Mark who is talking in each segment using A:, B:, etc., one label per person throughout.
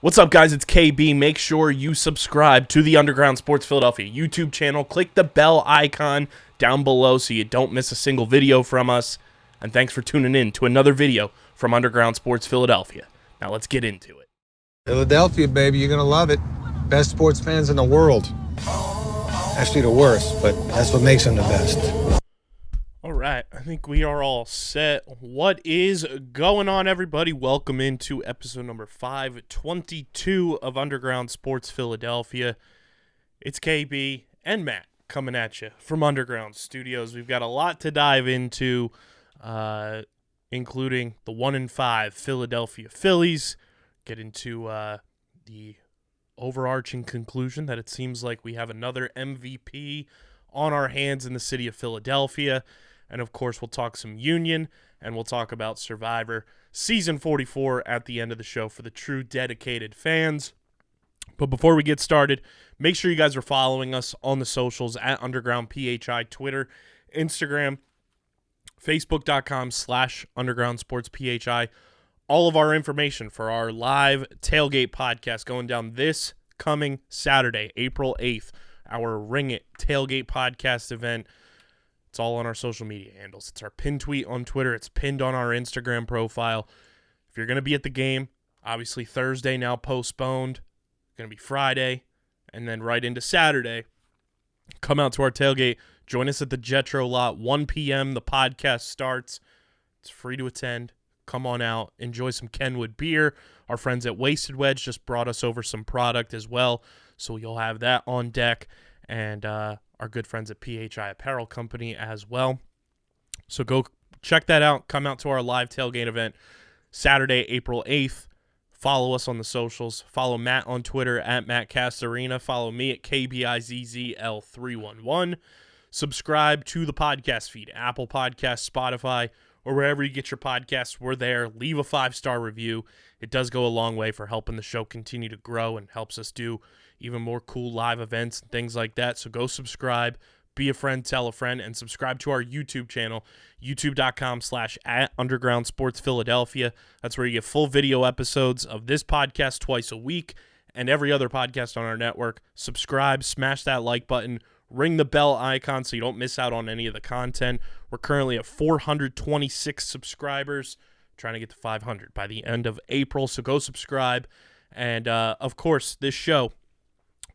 A: What's up, guys? It's KB. Make sure you subscribe to the Underground Sports Philadelphia YouTube channel. Click the bell icon down below so you don't miss a single video from us. And thanks for tuning in to another video from Underground Sports Philadelphia. Now let's get into it.
B: Philadelphia, baby, you're going to love it. Best sports fans in the world. Actually, the worst, but that's what makes them the best.
A: All right, I think we are all set. What is going on, everybody? Welcome into episode number 522 of Underground Sports Philadelphia. It's KB and Matt coming at you from Underground Studios. We've got a lot to dive into, including the 1-5 Philadelphia Phillies. Get into the overarching conclusion that it seems like we have another MVP on our hands in the city of Philadelphia. And, of course, we'll talk some Union, and we'll talk about Survivor Season 44 at the end of the show for the true dedicated fans. But before we get started, make sure you guys are following us on the socials at UndergroundPHI, Twitter, Instagram, Facebook.com/UndergroundSportsPHI. All of our information for our live tailgate podcast going down this coming Saturday, April 8th, our Ring It Tailgate Podcast event. It's all on our social media handles. It's our pinned tweet on Twitter. It's pinned on our Instagram profile. If you're going to be at the game, obviously Thursday now postponed. It's going to be Friday, and then right into Saturday. Come out to our tailgate. Join us at the Jetro lot. 1 p.m. the podcast starts. It's free to attend. Come on out. Enjoy some Kenwood beer. Our friends at Wasted Wedge just brought us over some product as well, so you'll have that on deck. And our good friends at PHI Apparel Company as well. So go check that out. Come out to our live tailgate event Saturday, April 8th. Follow us on the socials. Follow Matt on Twitter at Matt Castorina. Follow me at KBIZZL311. Subscribe to the podcast feed, Apple Podcasts, Spotify, or wherever you get your podcasts. We're there. Leave a 5-star review. It does go a long way for helping the show continue to grow and helps us do even more cool live events and things like that. So go subscribe, be a friend, tell a friend, and subscribe to our YouTube channel, youtube.com/@UndergroundSportsPhiladelphia. That's where you get full video episodes of this podcast twice a week and every other podcast on our network. Subscribe, smash that like button, ring the bell icon so you don't miss out on any of the content. We're currently at 426 subscribers, trying to get to 500 by the end of April, so go subscribe. And, of course, this show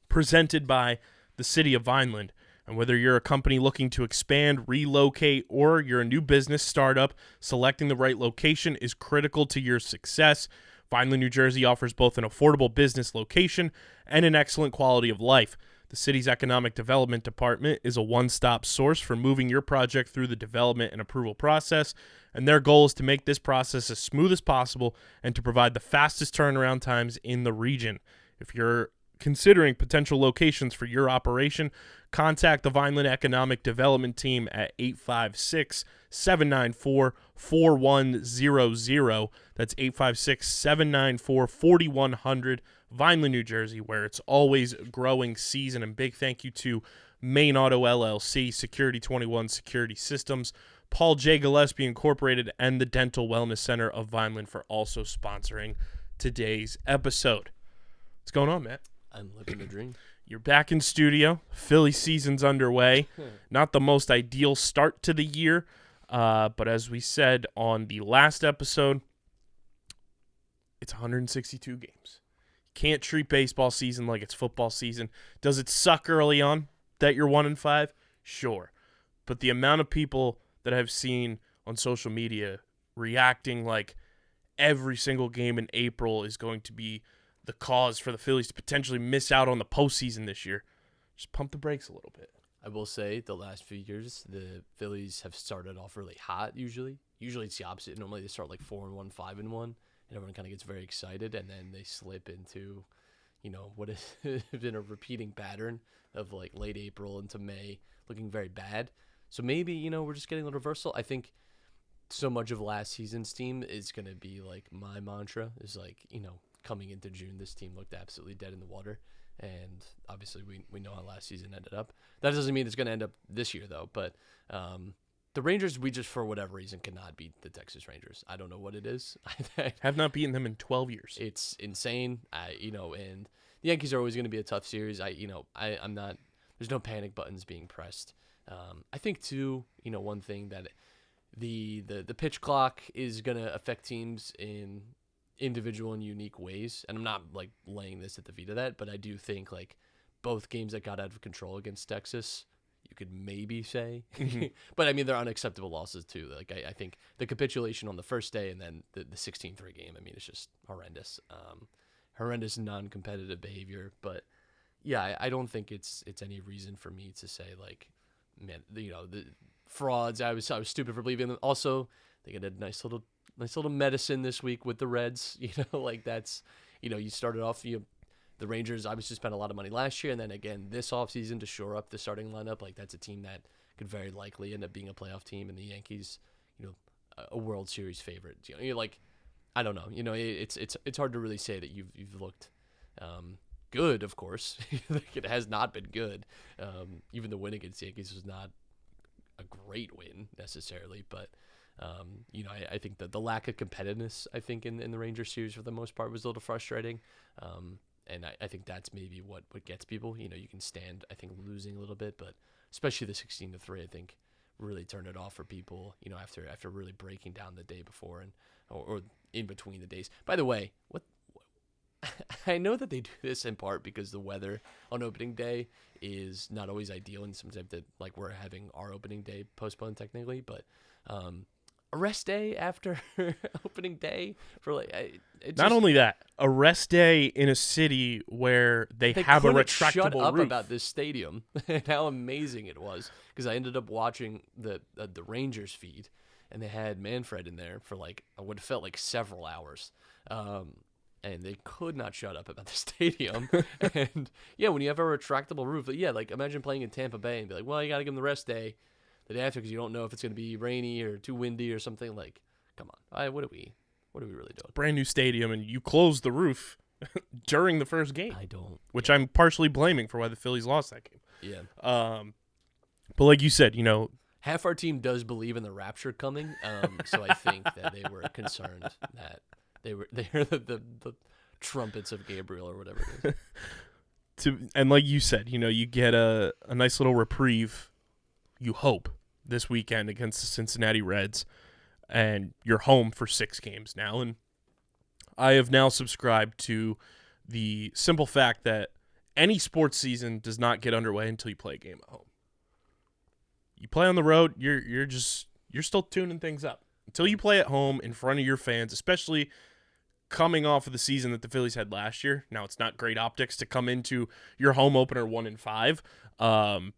A: presented by the City of Vineland. And whether you're a company looking to expand, relocate, or you're a new business startup, selecting the right location is critical to your success. Vineland, New Jersey offers both an affordable business location and an excellent quality of life. The city's Economic Development Department is a one-stop source for moving your project through the development and approval process, and their goal is to make this process as smooth as possible and to provide the fastest turnaround times in the region. If you're considering potential locations for your operation, contact the Vineland Economic Development Team at 856-794-4100. That's 856-794-4100. Vineland, New Jersey, where it's always growing season. And big thank you to Main Auto LLC, Security 21 Security Systems, Paul J. Gillespie Incorporated, and the Dental Wellness Center of Vineland for also sponsoring today's episode. What's going on, Matt?
C: I'm living the dream.
A: You're back in studio. Philly season's underway. Not the most ideal start to the year, but as we said on the last episode, it's 162 games. You can't treat baseball season like it's football season. Does it suck early on that you're 1-5? Sure. But the amount of people that I've seen on social media reacting like every single game in April is going to be the cause for the Phillies to potentially miss out on the postseason this year. Just pump the brakes a little bit.
C: I will say the last few years, the Phillies have started off really hot usually. Usually it's the opposite. Normally they start like 4-1, 5-1, and everyone kind of gets very excited, and then they slip into, what has been a repeating pattern of like late April into May looking very bad. So maybe, we're just getting a reversal. I think so much of last season's team is going to be like my mantra is like, coming into June, this team looked absolutely dead in the water, and obviously we know how last season ended up. That doesn't mean it's going to end up this year, though, but the Rangers, we just, for whatever reason, cannot beat the Texas Rangers. I don't know what it is.
A: Have not beaten them in 12 years.
C: It's insane. And the Yankees are always going to be a tough series. I'm not, there's no panic buttons being pressed. I think too, one thing that the pitch clock is going to affect teams in individual and unique ways. And I'm not like laying this at the feet of that, but I do think like both games that got out of control against Texas, you could maybe say, but I mean, they're unacceptable losses too. Like I think the capitulation on the first day and then the 16-3 game, I mean, it's just horrendous, horrendous non-competitive behavior. But yeah, I don't think it's any reason for me to say like, man, the frauds. I was stupid for believing them. Also, they get a nice little medicine this week with the Reds. Like that's, you started off, the Rangers obviously spent a lot of money last year, and then again this offseason to shore up the starting lineup. Like that's a team that could very likely end up being a playoff team, and the Yankees, a World Series favorite. You're like, I don't know. It's hard to really say that you've looked good. Of course, like it has not been good. Even the win against the Yankees was not a great win necessarily, but I think that the lack of competitiveness, I think in the Rangers series for the most part was a little frustrating. And I think that's maybe what gets people. You can stand, I think, losing a little bit, but especially the 16-3, I think, really turned it off for people. After really breaking down the day before or in between the days. By the way, what I know that they do this in part because the weather on opening day is not always ideal, and sometimes we're having our opening day postponed technically, but a rest day after opening day for
A: not only that, a rest day in a city where they have a retractable
C: shut up
A: roof.
C: About this stadium and how amazing it was, because I ended up watching the Rangers feed, and they had Manfred in there for what it felt like several hours, and they could not shut up about the stadium. And yeah, when you have a retractable roof, imagine playing in Tampa Bay and be like, well, you got to give them the rest day the day after because you don't know if it's going to be rainy or too windy or something. Like, come on, what are we really doing?
A: Brand new stadium, and you close the roof during the first game.
C: I don't.
A: Which I'm partially blaming for why the Phillies lost that game.
C: Yeah.
A: But like you said,
C: half our team does believe in the rapture coming. So I think that they were concerned that they hear the trumpets of Gabriel or whatever it is.
A: And like you said, you get a nice little reprieve, you hope, this weekend against the Cincinnati Reds, and you're home for 6 games now. And I have now subscribed to the simple fact that any sports season does not get underway until you play a game at home. You play on the road, you're still tuning things up. Until you play at home in front of your fans, especially coming off of the season that the Phillies had last year. Now, it's not great optics to come into your home opener 1-5,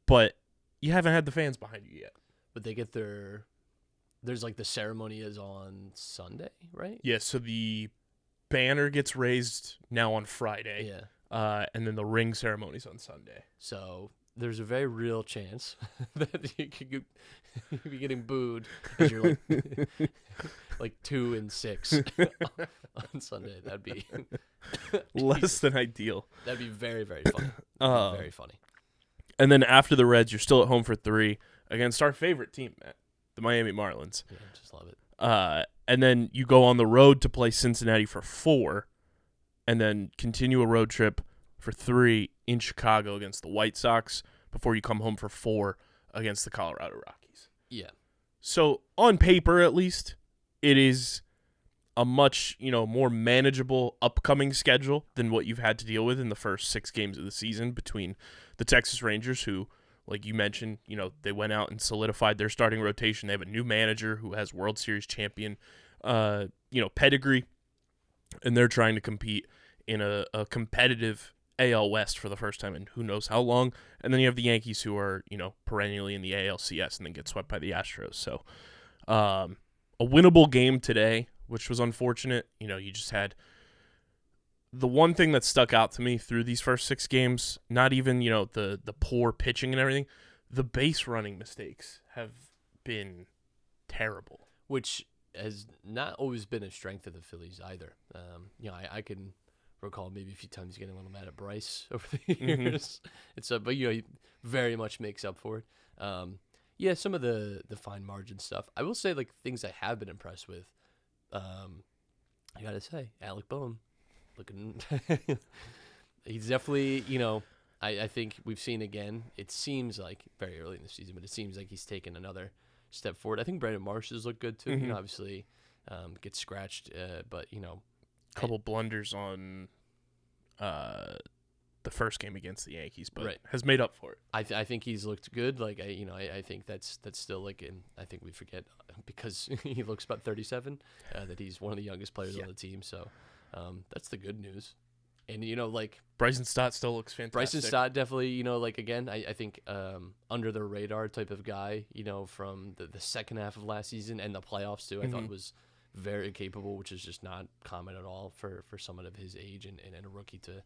A: but you haven't had the fans behind you yet.
C: But they get there's the ceremony is on Sunday, right?
A: Yeah, so the banner gets raised now on Friday.
C: Yeah.
A: And then the ring ceremony's on Sunday.
C: So there's a very real chance that you could be getting booed as you're like 2-6 on Sunday. That'd be
A: less than ideal.
C: That'd be very, very funny. Very funny.
A: And then after the Reds, you're still at home for 3 against our favorite team, Matt, the Miami Marlins.
C: Yeah, just love it.
A: And then you go on the road to play Cincinnati for 4, and then continue a road trip for 3 in Chicago against the White Sox before you come home for 4 against the Colorado Rockies.
C: Yeah.
A: So on paper, at least, it is a much more manageable upcoming schedule than what you've had to deal with in the first 6 games of the season between the Texas Rangers, who, like you mentioned, they went out and solidified their starting rotation. They have a new manager who has World Series champion, pedigree, and they're trying to compete in a competitive AL West for the first time in who knows how long. And then you have the Yankees, who are, perennially in the ALCS and then get swept by the Astros. So a winnable game today, which was unfortunate. You just had the one thing that stuck out to me through these first 6 games, not even, the poor pitching and everything, the base running mistakes have been terrible.
C: Which has not always been a strength of the Phillies either. I can recall maybe a few times getting a little mad at Bryce over the years. But he very much makes up for it. Yeah, some of the fine margin stuff. I will say, like, things I have been impressed with. I gotta say, Alec Boehm, looking, he's definitely, I think we've seen again. It seems like very early in the season, but it seems like he's taken another step forward. I think Brandon Marsh has looked good too.
A: Mm-hmm.
C: Obviously, gets scratched, but
A: couple blunders on the first game against the Yankees, but has made up for it.
C: I think he's looked good. Like I think that's still like, and I think we forget because he looks about 37 that he's one of the youngest players on the team. So that's the good news. And like
A: Bryson Stott still looks fantastic.
C: Bryson Stott definitely, like again, I think under the radar type of guy. From the second half of last season and the playoffs too. I thought was very capable, which is just not common at all for someone of his age and a rookie to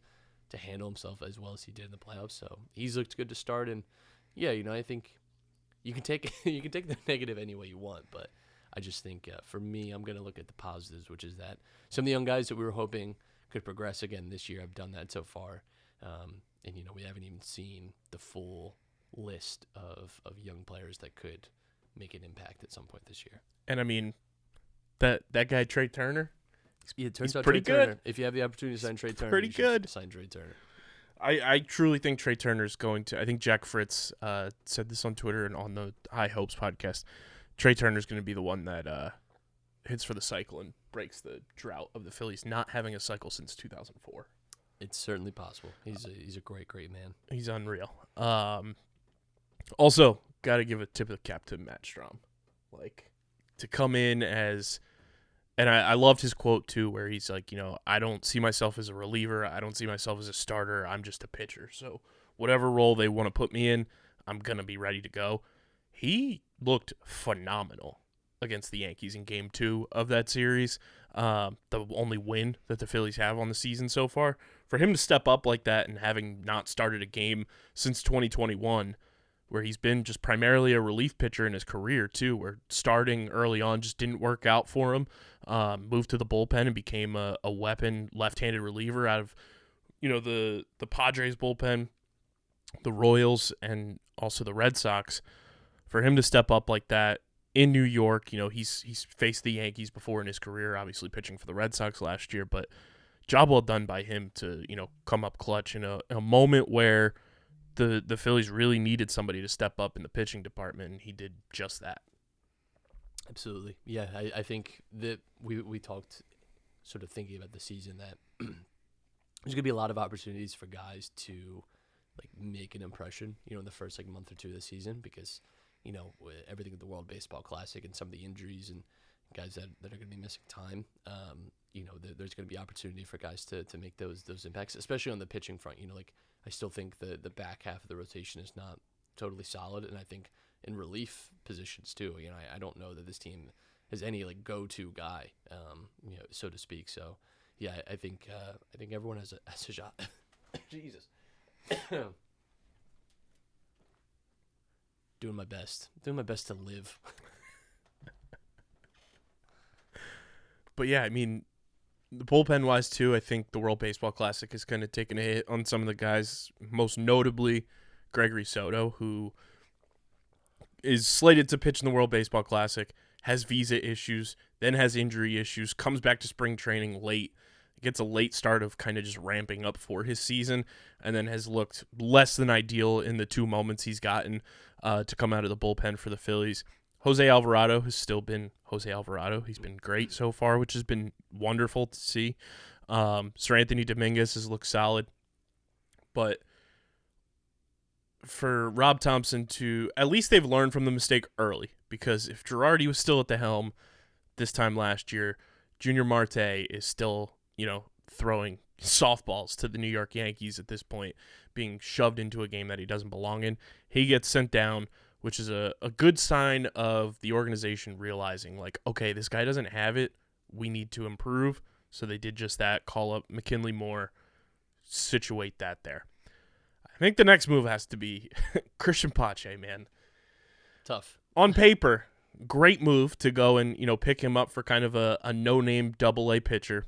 C: handle himself as well as he did in the playoffs. So he's looked good to start, and I think you can take the negative any way you want, but I just think for me, I'm gonna look at the positives, which is that some of the young guys that we were hoping could progress again this year have done that so far, and we haven't even seen the full list of young players that could make an impact at some point this year.
A: And I mean, that guy Trey Turner.
C: Yeah, it turns
A: he's
C: out
A: pretty
C: Trey
A: good.
C: Turner, if you have the opportunity to sign Trey Turner,
A: pretty good.
C: Sign Trey Turner.
A: I truly think Trey Turner's going to. I think Jack Fritz said this on Twitter and on the High Hopes podcast. Trey Turner's going to be the one that hits for the cycle and breaks the drought of the Phillies not having a cycle since 2004.
C: It's certainly possible. He's a great man.
A: He's unreal. Also, got to give a tip of the cap to Matt Strahm. Like, to come in as... And I loved his quote, too, where he's like, I don't see myself as a reliever. I don't see myself as a starter. I'm just a pitcher. So whatever role they want to put me in, I'm going to be ready to go. He looked phenomenal against the Yankees in Game 2 of that series, the only win that the Phillies have on the season so far. For him to step up like that and having not started a game since 2021, where he's been just primarily a relief pitcher in his career, too, where starting early on just didn't work out for him. Moved to the bullpen and became a weapon left-handed reliever out of, the Padres bullpen, the Royals, and also the Red Sox. For him to step up like that in New York, he's faced the Yankees before in his career, obviously pitching for the Red Sox last year, but job well done by him to, come up clutch in a moment where the Phillies really needed somebody to step up in the pitching department, and he did just that.
C: Absolutely. Yeah, I think that we talked sort of thinking about the season that there's going to be a lot of opportunities for guys to like make an impression, in the first like month or two of the season because, with everything with the World Baseball Classic and some of the injuries and guys that are going to be missing time, there's going to be opportunity for guys to make those impacts, especially on the pitching front. I still think the back half of the rotation is not totally solid, and I think in relief positions too. I don't know that this team has any like go-to guy, so to speak. So, yeah, I think everyone has a shot. Jesus, doing my best to live.
A: But yeah, I mean, the bullpen wise too, I think the World Baseball Classic has kind of taken a hit on some of the guys, most notably Gregory Soto, who is slated to pitch in the World Baseball Classic, has visa issues, then has injury issues, comes back to spring training late, gets a late start of kind of just ramping up for his season, and then has looked less than ideal in the 2 moments he's gotten to come out of the bullpen for the Phillies. Jose Alvarado has still been Jose Alvarado. He's been great so far, which has been wonderful to see. Sir Anthony Dominguez has looked solid. But for Rob Thompson to, at least they've learned from the mistake early, because if Girardi was still at the helm this time last year, Junior Marte is still, throwing softballs to the New York Yankees at this point, being shoved into a game that he doesn't belong in. He gets sent down, which is a good sign of the organization realizing, like, okay, this guy doesn't have it. We need to improve. So they did just that, call up McKinley Moore, situate that there. I think the next move has to be Christian Pache, man.
C: Tough.
A: On paper, great move to go and, pick him up for kind of a no-name AA pitcher.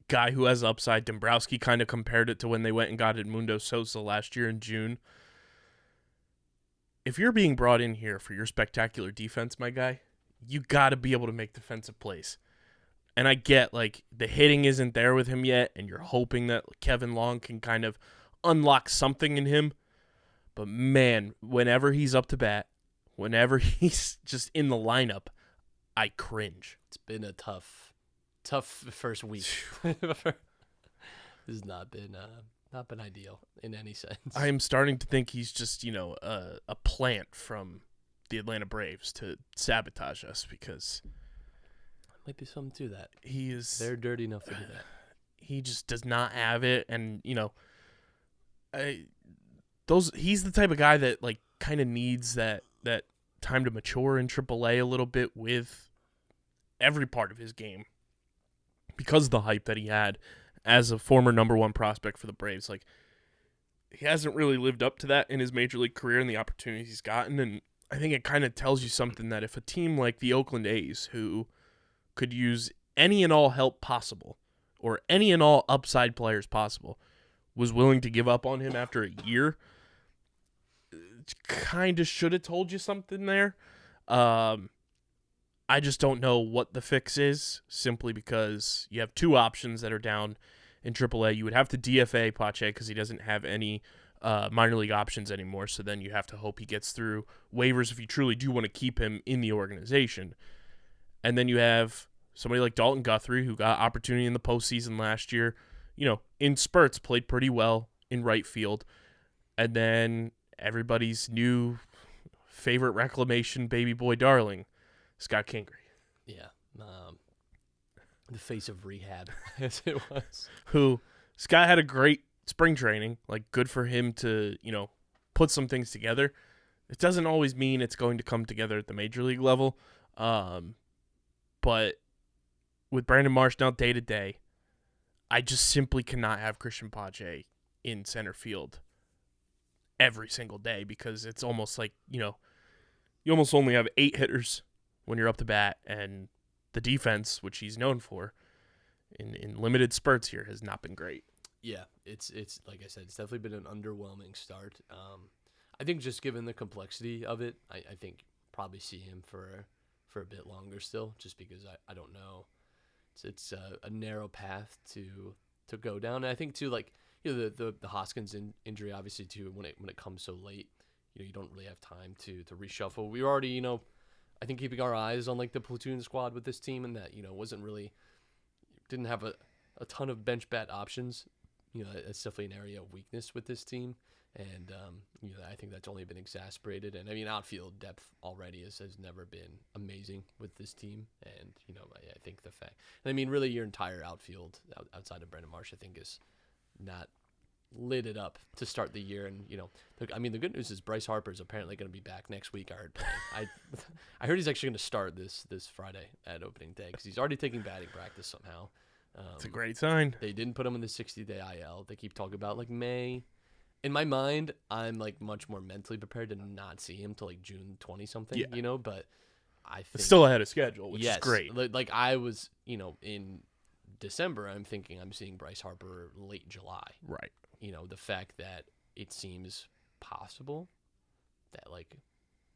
A: Guy who has upside. Dombrowski kind of compared it to when they went and got Edmundo Sosa last year in June. if you're being brought in here for your spectacular defense, my guy, you got to be able to make defensive plays. And I get, like, the hitting isn't there with him yet, and you're hoping that Kevin Long can kind of unlock something in him. But, man, whenever he's up to bat, whenever he's just in the lineup, I cringe.
C: It's been a tough first week. This has not been ideal in any sense.
A: I am starting to think he's just, a plant from the Atlanta Braves to sabotage us, because
C: might be something to that.
A: They're
C: dirty enough to do that.
A: He just does not have it, and he's the type of guy that, like, kind of needs that time to mature in AAA a little bit with every part of his game, because of the hype that he had as a former number one prospect for the Braves. Like, he hasn't really lived up to that in his major league career and the opportunities he's gotten, and I think it kind of tells you something, that if a team like the Oakland A's, who could use any and all help possible, or any and all upside players possible, was willing to give up on him after a year, kind of should have told you something there. I just don't know what the fix is, simply because you have two options that are down in AAA. You would have to DFA Pache because he doesn't have any minor league options anymore, so then you have to hope he gets through waivers if you truly do want to keep him in the organization. And then you have somebody like Dalton Guthrie, who got opportunity in the postseason last year, in spurts, played pretty well in right field. And then everybody's new favorite reclamation baby boy darling, Scott Kingery.
C: Yeah. The face of rehab, as it was.
A: Who, Scott had a great spring training. Like, good for him to, put some things together. It doesn't always mean it's going to come together at the major league level. But with Brandon Marsh now day to day, I just simply cannot have Christian Pache in center field every single day, because it's almost like, you almost only have 8 hitters when you're up to bat, and the defense, which he's known for in limited spurts here, has not been great.
C: Yeah, it's like I said, it's definitely been an underwhelming start. I think just given the complexity of it, I think probably see him for a bit longer still, just because I don't know. It's a narrow path to go down. And I think too, like, the Hoskins injury, obviously too, when it comes so late, you don't really have time to reshuffle. We were already, I think, keeping our eyes on, like, the platoon squad with this team, and that, didn't have a ton of bench bat options. It's definitely an area of weakness with this team. And, I think that's only been exacerbated. And, I mean, outfield depth already has never been amazing with this team. And, I think the fact, and I mean, really your entire outfield outside of Brandon Marsh, I think, is not lit it up to start the year. And, the good news is Bryce Harper is apparently going to be back next week. I heard playing. I heard he's actually going to start this Friday at opening day, because he's already taking batting practice somehow.
A: It's a great sign.
C: They didn't put him in the 60-day IL. They keep talking about, like, May. In my mind, I'm, like, much more mentally prepared to not see him till, like, June 20-something, but I think...
A: It's still ahead of schedule, which is great.
C: Like, I was, in December, I'm thinking I'm seeing Bryce Harper late July.
A: Right.
C: The fact that it seems possible that, like,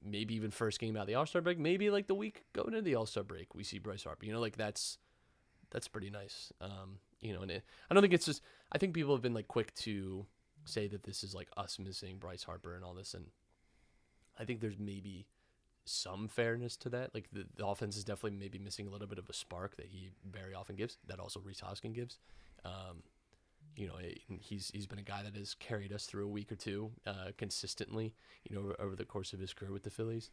C: maybe even first game out of the All-Star break, maybe, like, the week going into the All-Star break, we see Bryce Harper. Like, that's pretty nice. And I don't think it's just... I think people have been, like, quick to say that this is, like, us missing Bryce Harper and all this, and I think there's maybe some fairness to that. Like, the offense is definitely maybe missing a little bit of a spark that he very often gives, that also Rhys Hoskins gives. He's been a guy that has carried us through a week or two consistently, over the course of his career with the Phillies.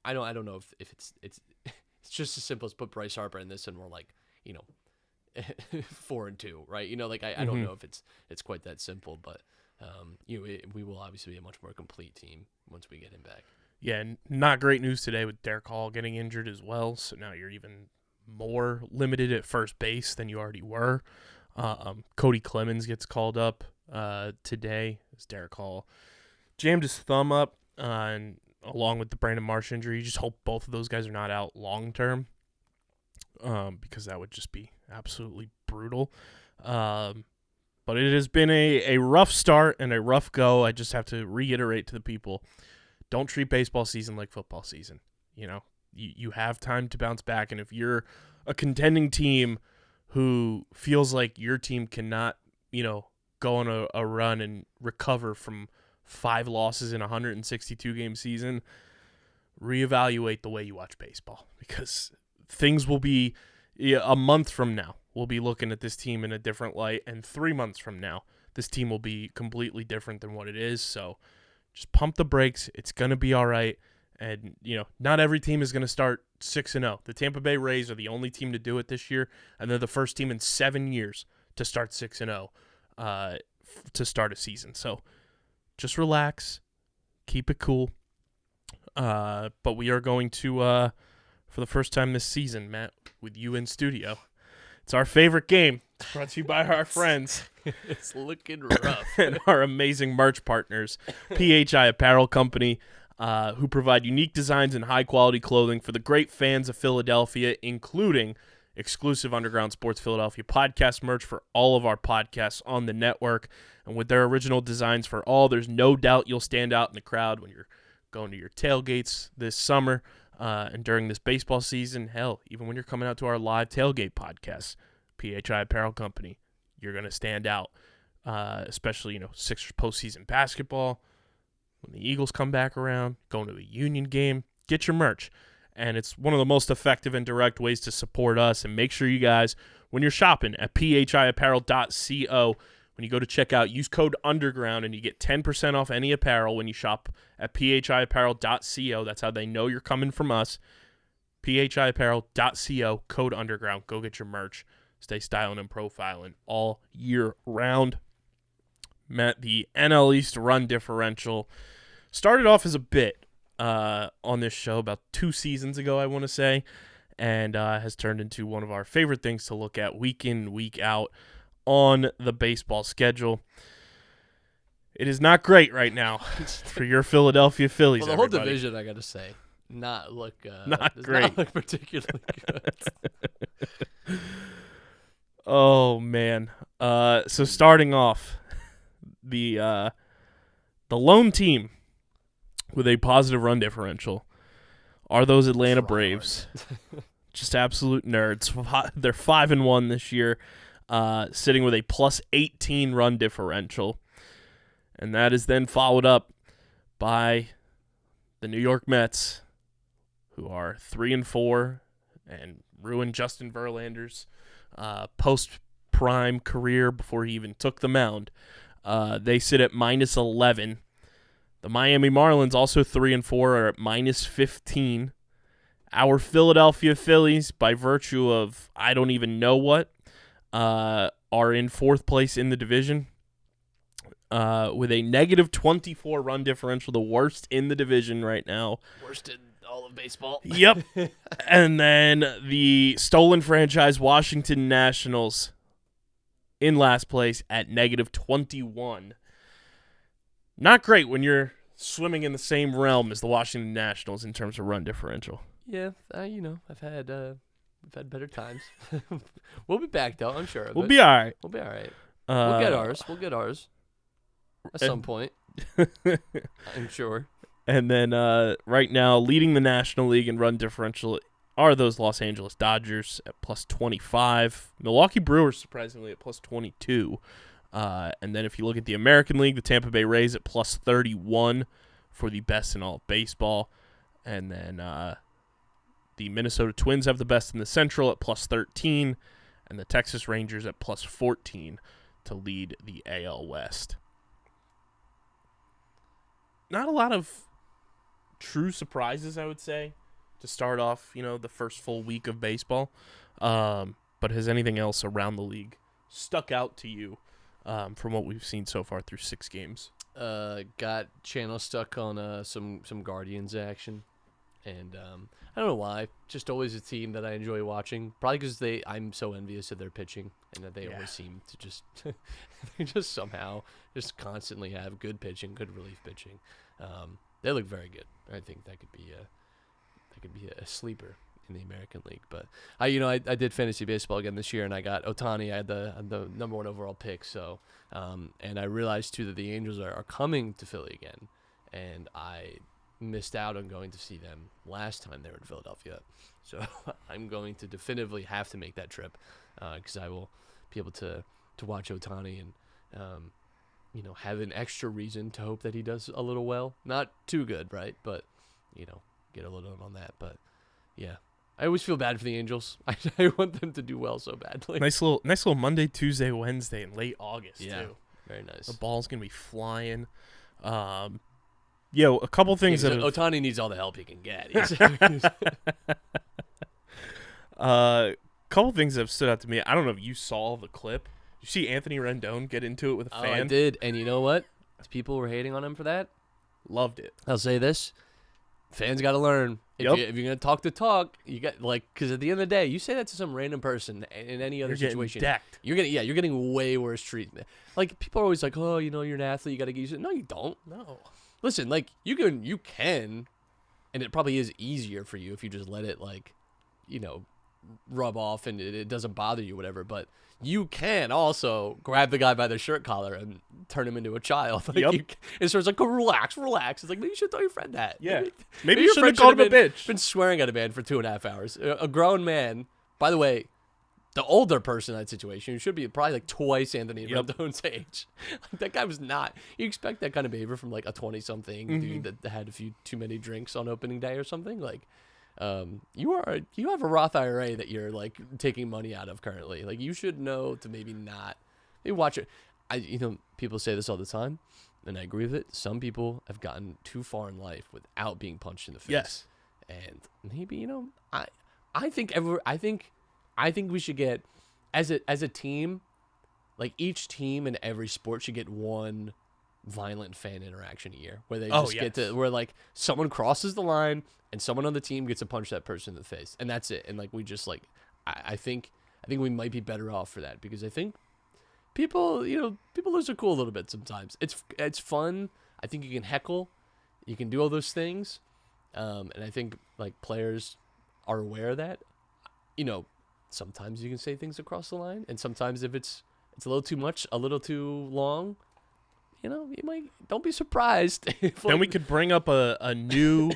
C: I don't know if it's just as simple as put Bryce Harper in this and we're like, 4-2, right? I don't know if it's quite that simple, but we will obviously be a much more complete team once we get him back.
A: Yeah, and not great news today with Derek Hall getting injured as well. So now you're even more limited at first base than you already were. Cody Clemens gets called up today as Derek Hall jammed his thumb up, and along with the Brandon Marsh injury, you just hope both of those guys are not out long term, because that would just be absolutely brutal. But But it has been a rough start and a rough go. I just have to reiterate to the people, don't treat baseball season like football season. You have time to bounce back, and if you're a contending team who feels like your team cannot, go on a run and recover from 5 losses in a 162-game season, reevaluate the way you watch baseball, because things will be a month from now. We'll be looking at this team in a different light, and 3 months from now, this team will be completely different than what it is. So just pump the brakes. It's going to be all right. And, not every team is going to start 6-0. The Tampa Bay Rays are the only team to do it this year, and they're the first team in 7 years to start 6-0 to start a season. So just relax. Keep it cool. But we are going to, for the first time this season, Matt, with you in studio, it's our favorite game. It's brought to you by our friends.
C: It's looking rough.
A: And our amazing merch partners, PHI Apparel Company, who provide unique designs and high-quality clothing for the great fans of Philadelphia, including exclusive Underground Sports Philadelphia podcast merch for all of our podcasts on the network. And with their original designs for all, there's no doubt you'll stand out in the crowd when you're going to your tailgates this summer and during this baseball season. Hell, even when you're coming out to our live tailgate podcast, PHI Apparel Company, you're going to stand out, especially, Sixers postseason basketball. When the Eagles come back around, going to a Union game, get your merch. And it's one of the most effective and direct ways to support us. And make sure you guys, when you're shopping at phiapparel.co, when you go to checkout, use code UNDERGROUND and you get 10% off any apparel when you shop at phiapparel.co. That's how they know you're coming from us. phiapparel.co, code UNDERGROUND. Go get your merch. Stay styling and profiling all year round. Matt, the NL East run differential started off as a bit on this show about 2 seasons ago, I want to say, and has turned into one of our favorite things to look at week in, week out on the baseball schedule. It is not great right now for your Philadelphia Phillies.
C: Well, the whole
A: everybody.
C: Division, I got to say, not
A: great.
C: Not look particularly good.
A: Oh man. So starting off, the lone team with a positive run differential are those Atlanta Braves. Just absolute nerds. They're 5-1 this year, sitting with a plus 18 run differential. And that is then followed up by the New York Mets, who are 3-4 and ruined Justin Verlander's post-prime career before he even took the mound. They sit at minus 11. The Miami Marlins, also 3-4, are at minus 15. Our Philadelphia Phillies, by virtue of I don't even know what, are in 4th place in the division with a negative 24 run differential, the worst in the division right now.
C: Worst in all of baseball.
A: Yep. And then the stolen franchise Washington Nationals in last place at negative 21. Not great when you're swimming in the same realm as the Washington Nationals in terms of run differential.
C: Yeah, I've had better times. We'll be back though, I'm sure.
A: We'll be all right.
C: We'll be all right. We'll get ours. At some point. I'm sure.
A: And then right now, leading the National League in run differential are those Los Angeles Dodgers at plus 25. Milwaukee Brewers, surprisingly, at plus 22. And then if you look at the American League, the Tampa Bay Rays at plus 31 for the best in all of baseball. And then the Minnesota Twins have the best in the Central at plus 13. And the Texas Rangers at plus 14 to lead the AL West. Not a lot of true surprises, I would say, to start off, the first full week of baseball. But has anything else around the league stuck out to you from what we've seen so far through 6 games?
C: Got channel stuck on some Guardians action, and I don't know why. Just always a team that I enjoy watching. Probably because I'm so envious of their pitching, and that they always seem to just they just somehow just constantly have good pitching, good relief pitching. They look very good. I think that could be a sleeper in the American League. But I did fantasy baseball again this year, and I got Ohtani. I had the number 1 overall pick. So, and I realized too that the Angels are coming to Philly again, and I missed out on going to see them last time they were in Philadelphia. So I'm going to definitively have to make that trip because I will be able to watch Ohtani and have an extra reason to hope that he does a little well. Not too good, right? But get a little on that. But yeah, I always feel bad for the Angels. I want them to do well so badly.
A: Nice little Monday, Tuesday, Wednesday in late August too.
C: Very nice.
A: The ball's gonna be flying. A couple things that
C: Ohtani needs all the help he can get.
A: Couple things that have stood out to me. I don't know if you saw the clip. Did you see Anthony Rendon get into it with a fan?
C: I did, and you know what? People were hating on him for that.
A: Loved it.
C: I'll say this: fans got to learn. If you're gonna talk the talk, you got because at the end of the day, you say that to some random person in any other situation,
A: decked.
C: You're getting way worse treatment. Like people are always like, oh, you're an athlete, you got to get used to it. No, you don't.
A: No.
C: Listen, like you can, and it probably is easier for you if you just let it rub off and it doesn't bother you, whatever. But you can also grab the guy by the shirt collar and turn him into a child. And so it's like, relax. It's like, maybe you should tell your friend that.
A: Yeah. Maybe you should have called him a bitch.
C: Been swearing at a man for 2.5 hours. A grown man, by the way, the older person in that situation, who should be probably like twice Anthony Rendon's age. That guy was not. You expect that kind of behavior from like a 20-something dude that had a few too many drinks on opening day or something. Like, you have a Roth IRA that you're like taking money out of currently. Like you should know to maybe not. Maybe watch it. People say this all the time, and I agree with it. Some people have gotten too far in life without being punched in the face.
A: Yes,
C: and maybe I think we should get as a team, like each team in every sport should get one violent fan interaction a year where they get to where like someone crosses the line and someone on the team gets to punch that person in the face, and that's it. And like we just like I think we might be better off for that because I think people lose their cool a little bit sometimes. It's fun. I think you can heckle, you can do all those things, and I think like players are aware of that. Sometimes you can say things across the line, and sometimes if it's a little too much, a little too long, you might. Don't be surprised.
A: Then we could bring up a new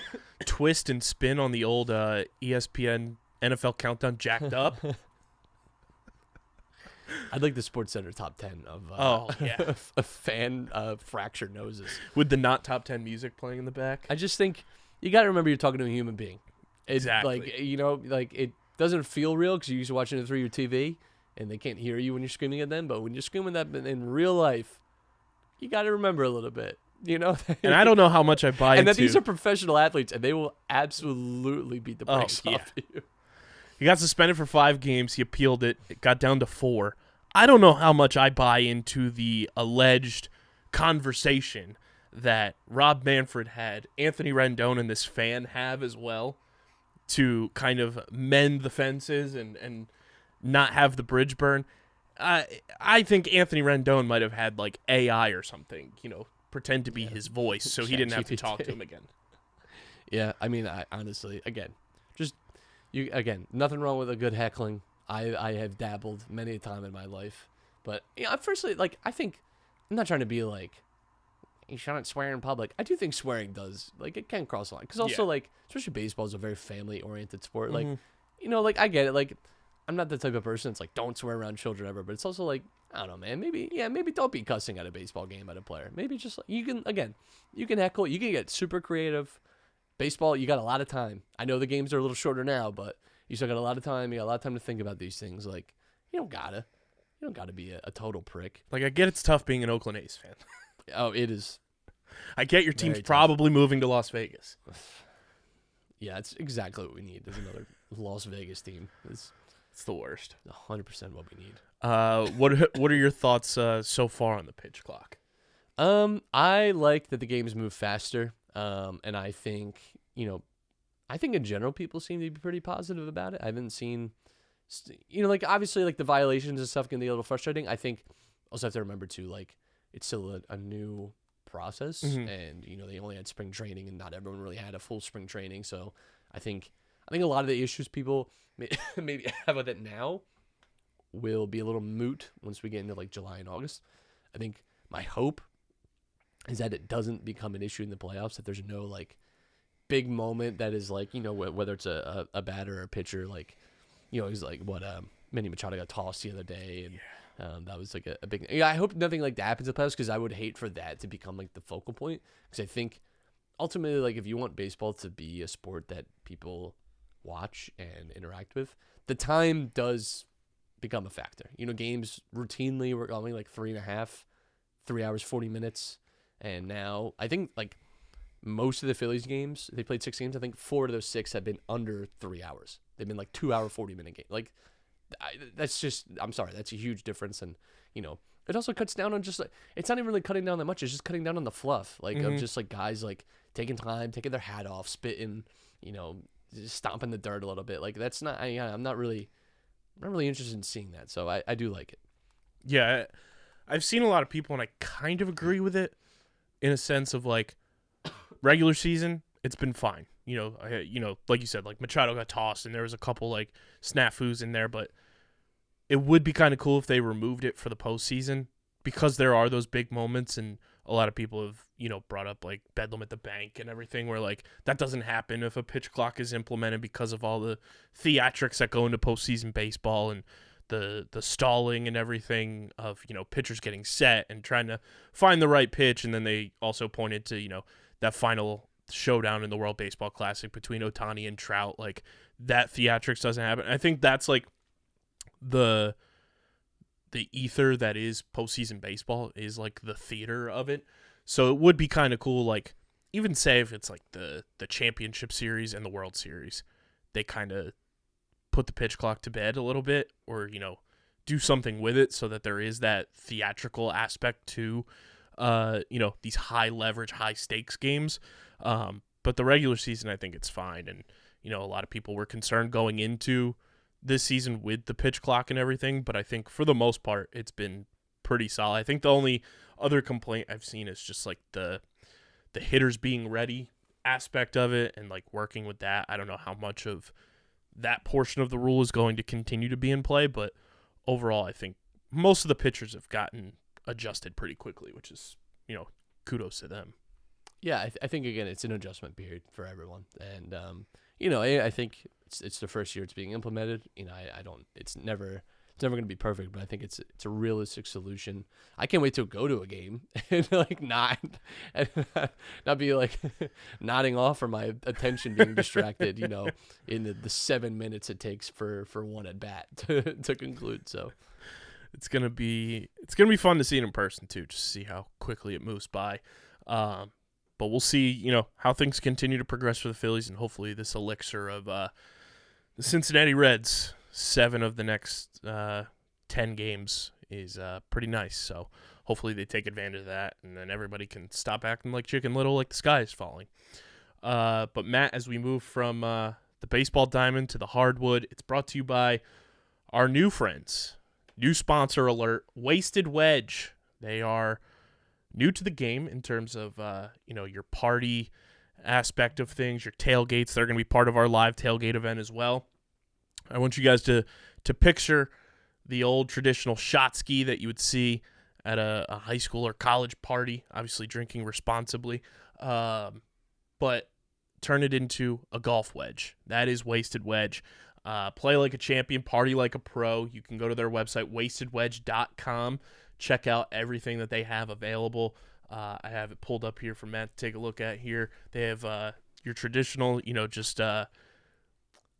A: twist and spin on the old ESPN NFL Countdown Jacked Up.
C: I'd like the SportsCenter top 10 of a fan fractured noses
A: with the not top 10 music playing in the back.
C: I just think you got to remember you're talking to a human being.
A: Exactly.
C: It doesn't feel real because you're used to watching it through your TV and they can't hear you when you're screaming at them. But when you're screaming that in real life, you got to remember a little bit,
A: And I don't know how much I buy
C: and
A: into.
C: that these are professional athletes and they will absolutely beat the brakes off you.
A: He got suspended for 5 games. He appealed it. It got down to 4. I don't know how much I buy into the alleged conversation that Rob Manfred had, Anthony Rendon and this fan have as well, to kind of mend the fences and not have the bridge burn. I think Anthony Rendon might have had like AI or something, pretend to be his voice so he didn't have to talk to him again.
C: Yeah, I mean, I honestly, nothing wrong with a good heckling. I have dabbled many a time in my life. But firstly, like, I think, I'm not trying to be like, you shouldn't swear in public. I do think swearing does, like, it can cross the line. Because also, like, especially baseball is a very family-oriented sport. Like, like, I get it. Like, I'm not the type of person that's like, don't swear around children ever. But it's also like, I don't know, man. Maybe don't be cussing at a baseball game at a player. Maybe just, like, you can heckle. You can get super creative. Baseball, you got a lot of time. I know the games are a little shorter now, but you still got a lot of time. You got a lot of time to think about these things. Like, you don't gotta be a total prick.
A: Like, I get it's tough being an Oakland A's fan.
C: Oh, it is.
A: I get your team's probably moving to Las Vegas.
C: Yeah, it's exactly what we need. There's another Las Vegas team. It's
A: the worst.
C: 100% what we need.
A: What are your thoughts so far on the pitch clock?
C: I like that the games move faster. And I think, in general people seem to be pretty positive about it. I haven't seen, like, obviously, like, the violations and stuff can be a little frustrating. I think also have to remember too, like, it's still a new process, and they only had spring training, and not everyone really had a full spring training. So I think think a lot of the issues people maybe have with it now will be a little moot once we get into like July and August. I think my hope is that it doesn't become an issue in the playoffs, that there's no like big moment that is like, whether it's a batter or a pitcher, like, it was like what Manny Machado got tossed the other day, and that was like a big. I hope nothing like that happens in the playoffs, because I would hate for that to become like the focal point. Because I think ultimately, like, if you want baseball to be a sport that people watch and interact with, the time does become a factor. Games routinely were only like 3.5, 3 hours, 40 minutes. And now I think like most of the Phillies games, they played 6 games. I think 4 of those 6 have been under 3 hours. They've been like 2 hour, 40-minute games. Like that's just, I'm sorry, that's a huge difference. And, it also cuts down on just like, it's not even really cutting down that much. It's just cutting down on the fluff, like of just like guys like taking time, taking their hat off, spitting, just stomping the dirt a little bit. Like that's not, I'm not really interested in seeing that. So I do like it.
A: Yeah. I've seen a lot of people, and I kind of agree with it in a sense of like regular season, it's been fine. Like you said, like Machado got tossed and there was a couple like snafus in there, but it would be kind of cool if they removed it for the postseason, because there are those big moments, and a lot of people have, brought up like Bedlam at the Bank and everything, where like that doesn't happen if a pitch clock is implemented because of all the theatrics that go into postseason baseball and the stalling and everything of, pitchers getting set and trying to find the right pitch. And then they also pointed to, that final showdown in the World Baseball Classic between Ohtani and Trout, like that theatrics doesn't happen. I think that's like the ether that is postseason baseball, is like the theater of it. So it would be kind of cool, like even say if it's like the championship series and the World Series, they kind of put the pitch clock to bed a little bit, or do something with it so that there is that theatrical aspect to these high leverage, high stakes games. But the regular season, I think it's fine. And a lot of people were concerned going into this season with the pitch clock and everything, but I think for the most part it's been pretty solid. I think the only other complaint I've seen is just like the hitters being ready aspect of it, and like working with that. I don't know how much of that portion of the rule is going to continue to be in play, but overall I think most of the pitchers have gotten adjusted pretty quickly, which is, kudos to them.
C: Yeah, I think, again, it's an adjustment period for everyone. And, I think it's the first year it's being implemented. It's never going to be perfect, but I think it's a realistic solution. I can't wait to go to a game and like not be like nodding off, or my attention being distracted, in the 7 minutes it takes for one at bat to conclude. So
A: it's gonna be fun to see it in person too, just to see how quickly it moves by. But we'll see, how things continue to progress for the Phillies, and hopefully this elixir of the Cincinnati Reds, 7 of the next 10 games is pretty nice. So hopefully they take advantage of that, and then everybody can stop acting like Chicken Little, like the sky is falling. But Matt, as we move from the baseball diamond to the hardwood, it's brought to you by our new friends. New sponsor alert, Wasted Wedge. They are new to the game in terms of, your party aspect of things, your tailgates. They're going to be part of our live tailgate event as well. I want you guys to picture the old traditional shot ski that you would see at a high school or college party, obviously drinking responsibly, but turn it into a golf wedge. That is Wasted Wedge. Play like a champion, party like a pro. You can go to their website, wastedwedge.com. Check out everything that they have available. I have it pulled up here for Matt to take a look at here. They have your traditional, just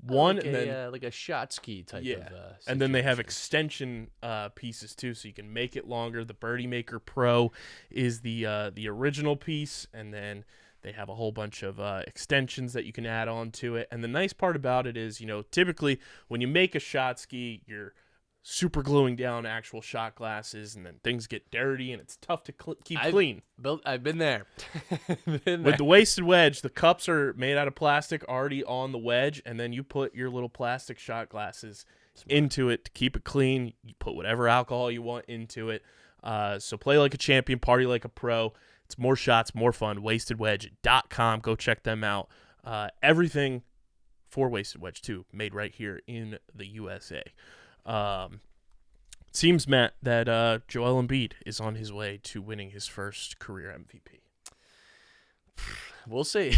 A: one,
C: like
A: and then
C: like a shot ski type of
A: and then they have
C: situation.
A: extension pieces too, so you can make it longer. The Birdie Maker Pro is the original piece, and then they have a whole bunch of extensions that you can add on to it. And the nice part about it is, typically when you make a shot ski, you're super gluing down actual shot glasses, and then things get dirty, and it's tough to keep clean.
C: I've been there.
A: With the Wasted Wedge, the cups are made out of plastic already on the wedge, and then you put your little plastic shot glasses into it to keep it clean. You put whatever alcohol you want into it. So play like a champion, party like a pro. It's more shots, more fun. WastedWedge.com. Go check them out. Everything four-waisted wedge too, made right here in the USA. Seems, Matt, that Joel Embiid is on his way to winning his first career MVP.
C: We'll see.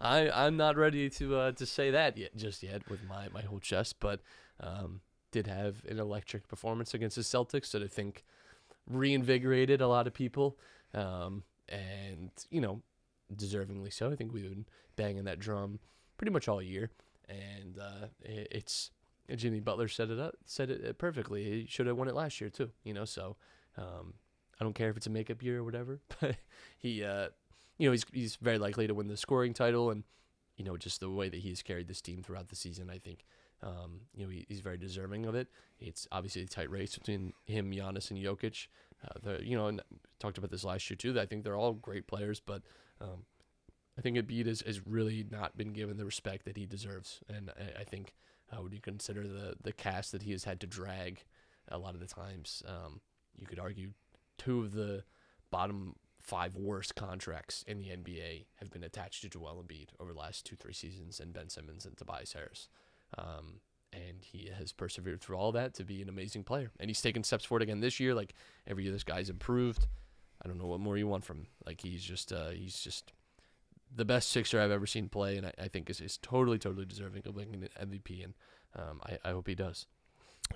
C: I'm not ready to say that just yet with my whole chest, but did have an electric performance against the Celtics that I think reinvigorated a lot of people, and deservingly so. I think we've been banging that drum pretty much all year, and it's Jimmy Butler said it perfectly. He should have won it last year too. So I don't care if it's a makeup year or whatever, but he he's very likely to win the scoring title, and just the way that he's carried this team throughout the season, I think he's very deserving of it. It's obviously a tight race between him, Giannis, and Jokic. And talked about this last year too. That I think they're all great players, but I think Embiid has really not been given the respect that he deserves, and I think when you consider the cast that he has had to drag a lot of the times, you could argue 2 of the bottom 5 worst contracts in the NBA have been attached to Joel Embiid over the last 2-3 seasons, and Ben Simmons and Tobias Harris. And he has persevered through all that to be an amazing player. And he's taken steps forward again this year. Like, every year this guy's improved. I don't know what more you want from him. Like, he's just the best Sixer I've ever seen play, and I think is totally deserving of winning an MVP, and I hope he does.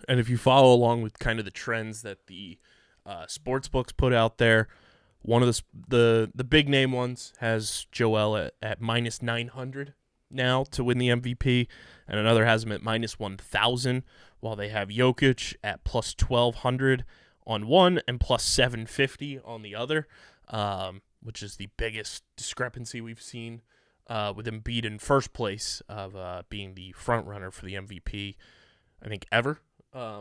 A: And if you follow along with kind of the trends that the sports books put out there, one of the big name ones has Joel at minus 900 now to win the MVP, and another has him at minus 1,000, while they have Jokic at plus 1,200 on one and plus 750 on the other, which is the biggest discrepancy we've seen with Embiid in first place of being the front runner for the MVP, I think, ever,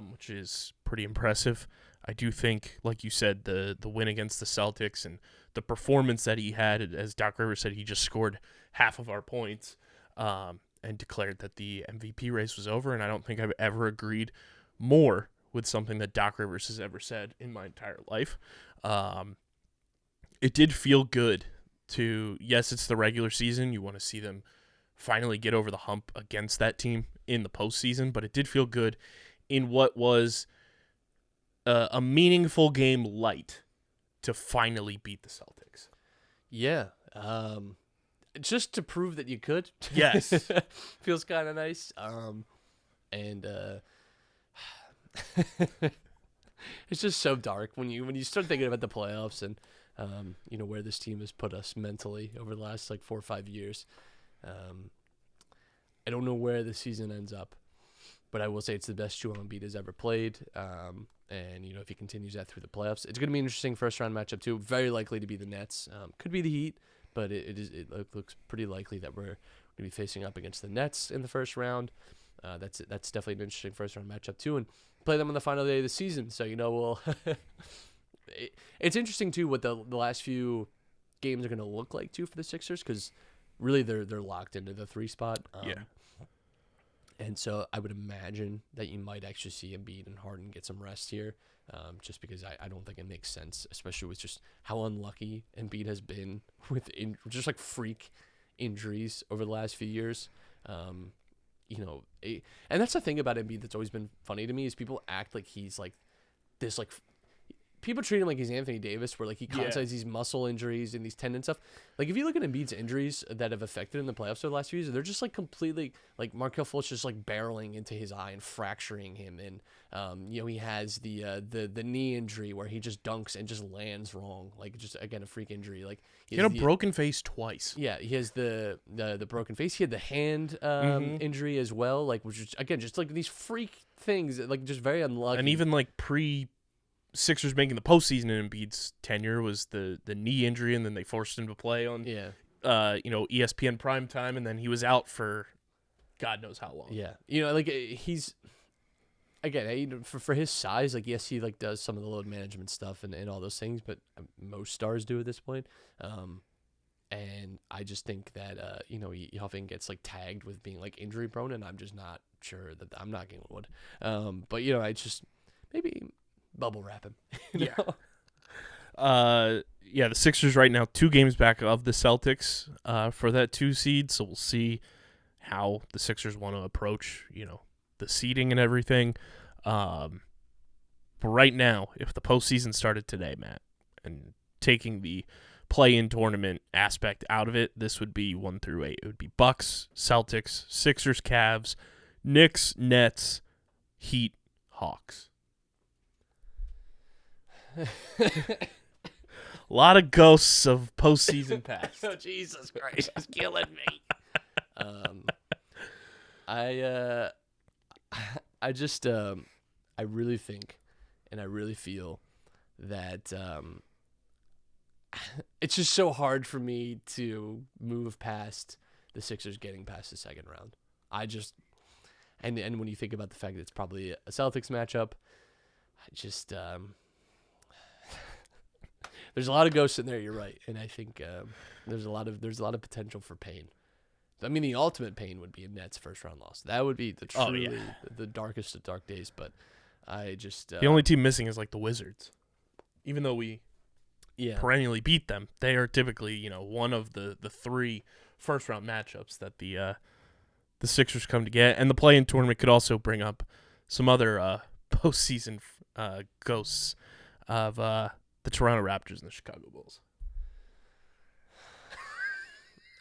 A: which is pretty impressive. I do think, like you said, the win against the Celtics and the performance that he had, as Doc Rivers said, he just scored half of our points and declared that the MVP race was over, and I don't think I've ever agreed more with something that Doc Rivers has ever said in my entire life. It did feel good yes, it's the regular season. You want to see them finally get over the hump against that team in the postseason, but it did feel good in what was a meaningful game light to finally beat the Celtics.
C: Yeah. Just to prove that you could.
A: Yes.
C: Feels kind of nice. And it's just so dark when you start thinking about the playoffs and where this team has put us mentally over the last 4 or 5 years. I don't know where the season ends up, but I will say it's the best Joel Embiid has ever played. And if he continues that through the playoffs, it's going to be an interesting first round matchup too. Very likely to be the Nets. Could be the Heat, but it looks pretty likely that we're going to be facing up against the Nets in the first round. That's definitely an interesting first round matchup too, and play them on the final day of the season. So we'll. It's interesting too what the last few games are going to look like too for the Sixers, because really they're locked into the 3 spot. And so I would imagine that you might actually see Embiid and Harden get some rest here, just because I don't think it makes sense, especially with just how unlucky Embiid has been with just freak injuries over the last few years. And that's the thing about Embiid that's always been funny to me is people act like he's this people treat him like he's Anthony Davis, where he constantly has these muscle injuries and these tendon stuff. If you look at Embiid's injuries that have affected him in the playoffs over the last few years, they're just completely Markelle Fultz just barreling into his eye and fracturing him, and he has the knee injury where he just dunks and just lands wrong, just again a freak injury.
A: He had a broken face twice.
C: Yeah, he has the broken face. He had the hand injury as well, which is again just these freak things, just very unlucky.
A: And even pre Sixers making the postseason in Embiid's tenure was the knee injury, and then they forced him to play on ESPN primetime, and then he was out for God knows how long.
C: Yeah, he's again for his size, yes, he does some of the load management stuff and all those things, but most stars do at this point. And I just think that he often gets tagged with being injury prone, and I'm just not sure that I'm not getting wood. But I just maybe bubble wrap him.
A: The Sixers right now 2 games back of the Celtics for that 2 seed, so we'll see how the Sixers want to approach, the seeding and everything. But right now, if the postseason started today, Matt, and taking the play-in tournament aspect out of it, this would be 1 through 8. It would be Bucks, Celtics, Sixers, Cavs, Knicks, Nets, Heat, Hawks. A lot of ghosts of postseason past.
C: Oh, Jesus Christ, it's killing me. I really think and I really feel that it's just so hard for me to move past the Sixers getting past the second round. And when you think about the fact that it's probably a Celtics matchup, there's a lot of ghosts in there. You're right, and I think there's a lot of potential for pain. I mean, the ultimate pain would be a Nets first round loss. That would be the darkest of dark days. But I just
A: the only team missing is like the Wizards, even though we perennially beat them. They are typically one of the 3 first round matchups that the Sixers come to get, and the play-in tournament could also bring up some other postseason ghosts of the Toronto Raptors and the Chicago Bulls.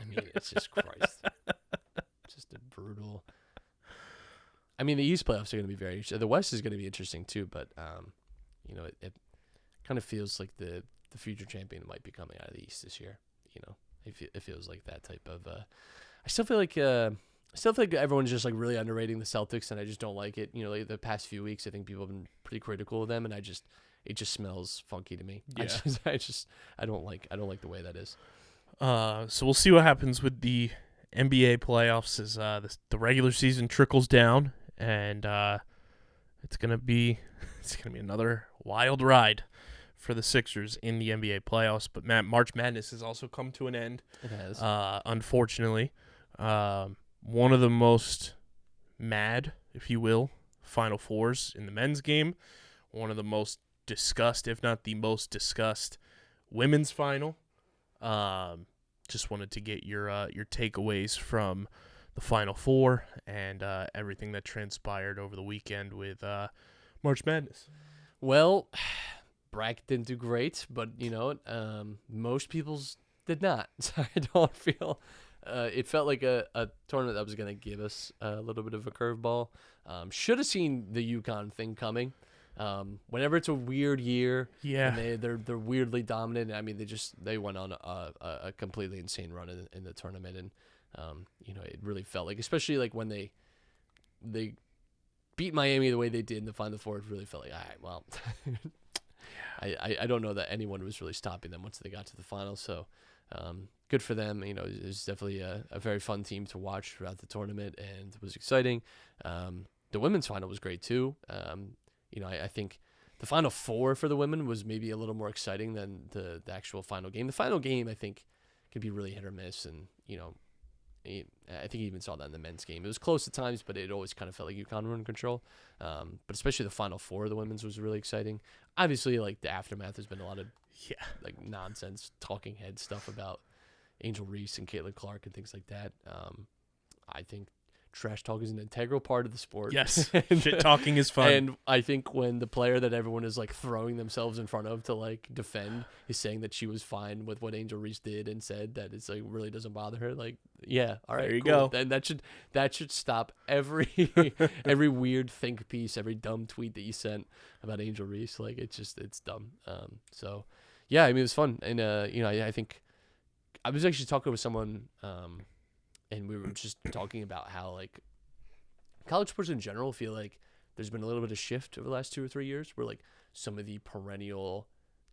C: I mean, it's just Christ. Just a brutal. I mean, the East playoffs are going to be very interesting. The West is going to be interesting too, but it kind of feels like the future champion might be coming out of the East this year. It feels like that type of. I still feel like everyone's just like really underrating the Celtics, and I just don't like it. Like the past few weeks, I think people have been pretty critical of them, and it just smells funky to me.
A: Yeah.
C: I don't like the way that is.
A: So we'll see what happens with the NBA playoffs as the regular season trickles down, and it's gonna be another wild ride for the Sixers in the NBA playoffs. But March Madness has also come to an end.
C: It has,
A: unfortunately. One of the most mad, if you will, Final Fours in the men's game. One of the most discussed, if not the most discussed, women's final. Just wanted to get your takeaways from the Final Four and everything that transpired over the weekend with March Madness.
C: Well, bracket didn't do great, but most people's did not. So I don't feel. It felt like a tournament that was going to give us a little bit of a curveball. Should have seen the UConn thing coming. Whenever it's a weird year, and they're weirdly dominant. I mean, they went on a completely insane run in the tournament, and it really felt like, especially like when they beat Miami the way they did in the Final Four, it really felt like, all right, well, I don't know that anyone was really stopping them once they got to the finals. So. Good for them. It was definitely a very fun team to watch throughout the tournament, and it was exciting. The women's final was great too. I think the Final Four for the women was maybe a little more exciting than the actual final game. The final game, I think, can be really hit or miss, and I think you even saw that in the men's game. It was close at times, but it always kind of felt like UConn were in control. But especially the Final Four of the women's was really exciting. Obviously, like the aftermath, there's been a lot of like nonsense talking head stuff about Angel Reese and Caitlin Clark and things like that. I think trash talk is an integral part of the sport.
A: Yes, shit talking is fun.
C: And I think when the player that everyone is like throwing themselves in front of to like defend is saying that she was fine with what Angel Reese did and said that it's like really doesn't bother her, like all right,
A: there you
C: cool.
A: go.
C: And that should stop every weird think piece, every dumb tweet that you sent about Angel Reese. Like it's dumb. So yeah, I mean it was fun, and I think I was actually talking with someone. And we were just talking about how, like, college sports in general feel like there's been a little bit of shift over the last 2 or 3 years where, like, some of the perennial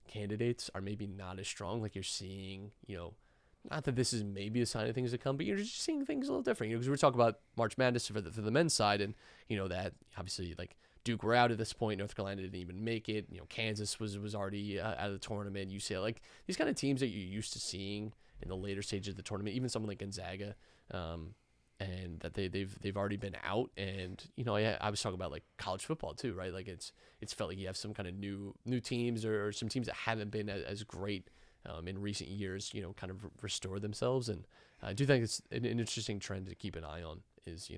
C: candidates are maybe not as strong. Like, you're seeing, not that this is maybe a sign of things to come, but you're just seeing things a little different. Because we're talking about March Madness for the men's side, and, that obviously, like, Duke were out at this point. North Carolina didn't even make it. Kansas was already out of the tournament. UCLA, like, these kind of teams that you're used to seeing in the later stages of the tournament, even someone like Gonzaga, and that they've already been out. And I was talking about like college football too, right? Like it's felt like you have some kind of new teams or some teams that haven't been as great in recent years, kind of restore themselves. And I do think it's an interesting trend to keep an eye on. Is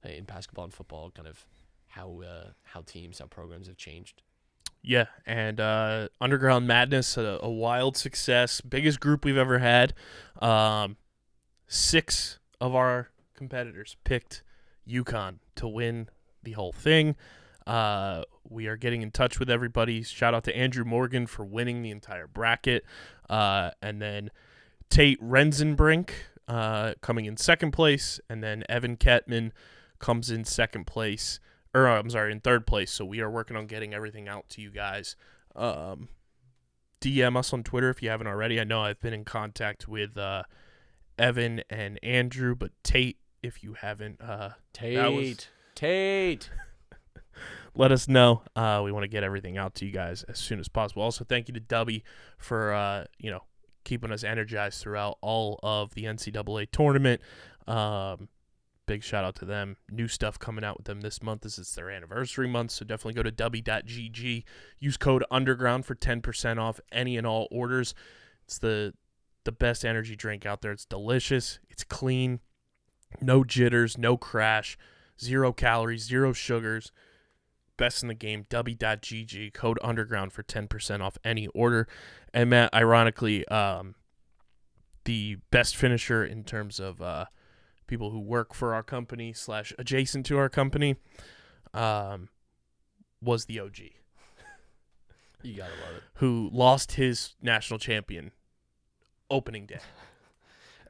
C: in basketball and football, kind of how programs have changed.
A: Yeah, and Underground Madness, a wild success, biggest group we've ever had. 6 of our competitors picked UConn to win the whole thing. We are getting in touch with everybody. Shout out to Andrew Morgan for winning the entire bracket. And then Tate Rensenbrink coming in second place. And then Evan Kettman comes in in third place. So we are working on getting everything out to you guys. DM us on Twitter if you haven't already. I know I've been in contact with Evan and Andrew, but Tate, if you haven't,
C: Tate.
A: Let us know. We want to get everything out to you guys as soon as possible. Also, thank you to Dubby for keeping us energized throughout all of the NCAA tournament. Big shout out to them. New stuff coming out with them this month. This is their anniversary month, so definitely go to dubby.gg. Use code UNDERGROUND for 10% off any and all orders. It's the best energy drink out there. It's delicious. It's clean. No jitters, no crash, 0 calories, 0 sugars. Best in the game, dubby.gg, code UNDERGROUND for 10% off any order. And Matt, ironically, the best finisher in terms of people who work for our company / adjacent to our company was the OG.
C: You gotta love it.
A: Who lost his national champion opening day.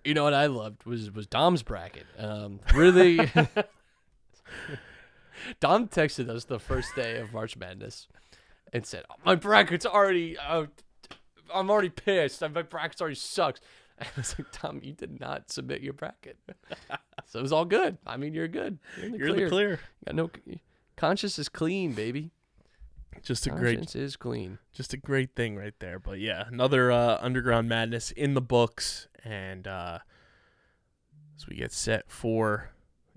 C: You know what I loved was Dom's bracket. Really, Dom texted us the first day of March Madness and said, "My bracket's already. I'm already pissed. My bracket already sucks." And I was like, "Dom, you did not submit your bracket, so it was all good. I mean, you're good. You're in the clear. You got no conscience is clean, baby. Conscience is clean.
A: Just a great thing right there. But yeah, another Underground Madness in the books, and as we get set for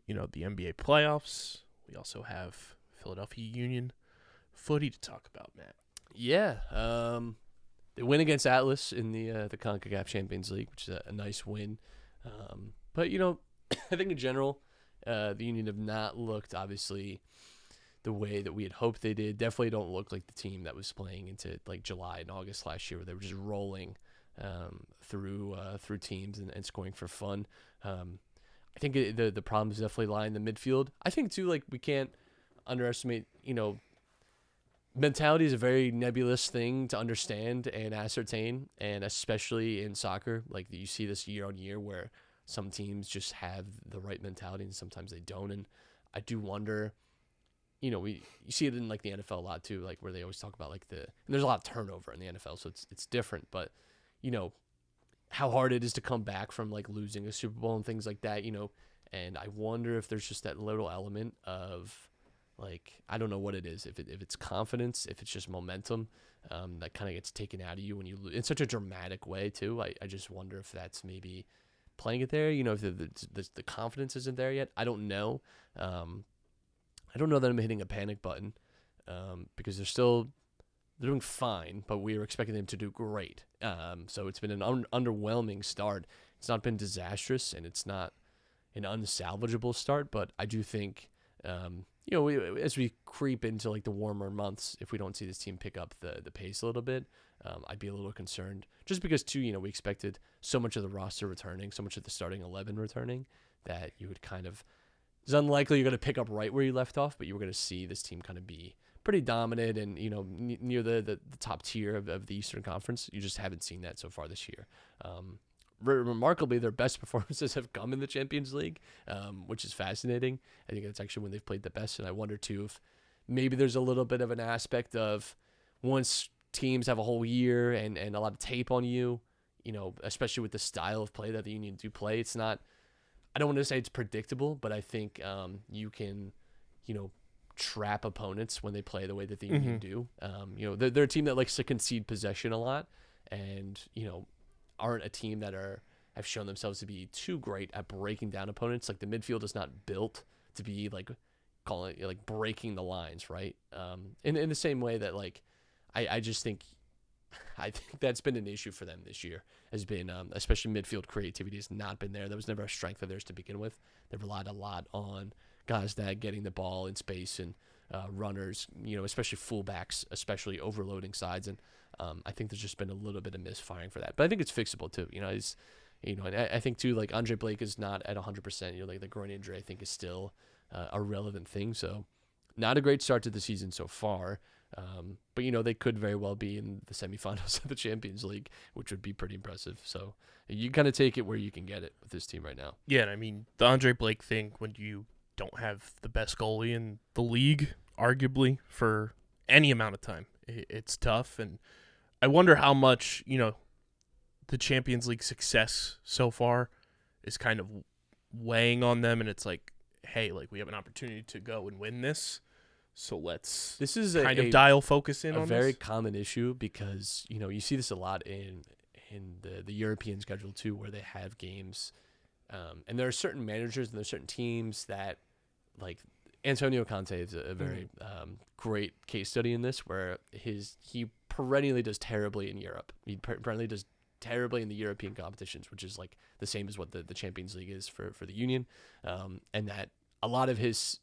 A: the NBA playoffs, we also have Philadelphia Union footy to talk about, Matt.
C: Yeah, they win against Atlas in the CONCACAF Champions League, which is a nice win. But I think in general, the Union have not looked obviously the way that we had hoped they did. Definitely don't look like the team that was playing into like July and August last year, where they were just rolling through teams and scoring for fun. I think the problems definitely lie in the midfield. I think too, like, we can't underestimate. Mentality is a very nebulous thing to understand and ascertain, and especially in soccer, like you see this year on year where some teams just have the right mentality and sometimes they don't. And I do wonder. You see it in like the NFL a lot too, like where they always talk about like and there's a lot of turnover in the NFL, so it's different. But how hard it is to come back from like losing a Super Bowl and things like that. And I wonder if there's just that little element of like, I don't know what it is, if it's confidence, if it's just momentum that kind of gets taken out of you when you lose in such a dramatic way too. I just wonder if that's maybe playing it there. If the confidence isn't there yet. I don't know. I don't know that I'm hitting a panic button because they're doing fine, but we were expecting them to do great. So it's been an underwhelming start. It's not been disastrous, and it's not an unsalvageable start, but I do think, as we creep into like the warmer months, if we don't see this team pick up the pace a little bit, I'd be a little concerned. Just because, too, we expected so much of the roster returning, so much of the starting 11 returning, that you would kind of... It's unlikely you're going to pick up right where you left off, but you were going to see this team kind of be pretty dominant and, near the top tier of the Eastern Conference. You just haven't seen that so far this year. Remarkably, their best performances have come in the Champions League, which is fascinating. I think that's actually when they've played the best, and I wonder, too, if maybe there's a little bit of an aspect of once teams have a whole year and a lot of tape on you, especially with the style of play that the Union do play, it's not... I don't want to say it's predictable, but I think you can, trap opponents when they play the way that the Union do. They're a team that likes to concede possession a lot, and aren't a team that have shown themselves to be too great at breaking down opponents. Like the midfield is not built to be like breaking the lines, right? In the same way that like I just think I think that's been an issue for them this year. Has been especially midfield creativity has not been there. That was never a strength of theirs to begin with. They relied a lot on guys that getting the ball in space and runners, especially fullbacks, especially overloading sides. And I think there's just been a little bit of misfiring for that. But I think it's fixable too. And I think too, like Andre Blake is not at 100%. Like the groin injury, I think is still a relevant thing. So not a great start to the season so far. But they could very well be in the semifinals of the Champions League, which would be pretty impressive. So you kind of take it where you can get it with this team right now.
A: Yeah, and I mean, the Andre Blake thing, when you don't have the best goalie in the league, arguably, for any amount of time, it's tough. And I wonder how much, the Champions League success so far is kind of weighing on them. And it's like, hey, like we have an opportunity to go and win this. So let's dial focus in on this.
C: A very common issue because, you see this a lot in the European schedule too, where they have games. And there are certain managers and there are certain teams that, like Antonio Conte is a very great case study in this, where he perennially does terribly in Europe. He perennially does terribly in the European competitions, which is like the same as what the Champions League is for the Union. And that a lot of his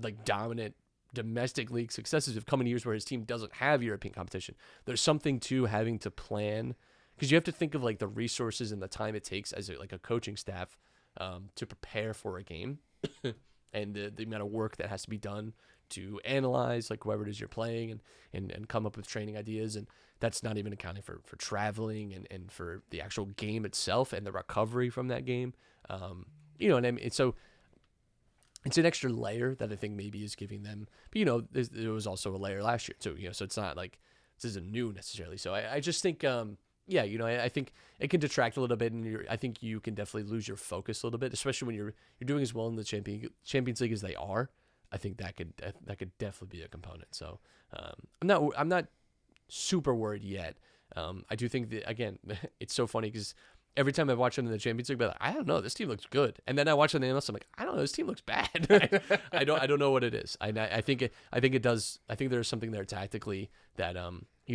C: like dominant domestic league successes have come in years where his team doesn't have European competition. There's something to having to plan, because you have to think of like the resources and the time it takes as a coaching staff to prepare for a game and the amount of work that has to be done to analyze like whoever it is you're playing and come up with training ideas. And that's not even accounting for traveling and for the actual game itself and the recovery from that game. And I mean, so it's an extra layer that I think maybe is giving them, but there was also a layer last year too, so it's not like this isn't new necessarily. So I just think, I think it can detract a little bit, and I think you can definitely lose your focus a little bit, especially when you're doing as well in the Champions League as they are. I think that could definitely be a component. So I'm not super worried yet. I do think that, again, it's so funny because every time I watch them in the Champions League, I'm like, I don't know, this team looks good. And then I watch them in the MLS, I'm like, I don't know, this team looks bad. I don't know what it is. I think it does. I think there's something there tactically that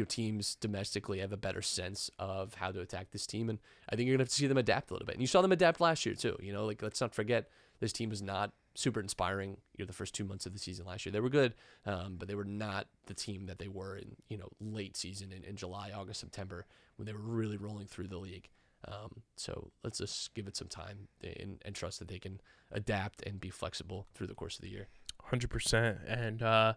C: teams domestically have a better sense of how to attack this team, and I think you're gonna have to see them adapt a little bit. And you saw them adapt last year too. Like let's not forget this team was not super inspiring. The first 2 months of the season last year, they were good, but they were not the team that they were in late season in July, August, September when they were really rolling through the league. So let's just give it some time and trust that they can adapt and be flexible through the course of the year.
A: 100%. And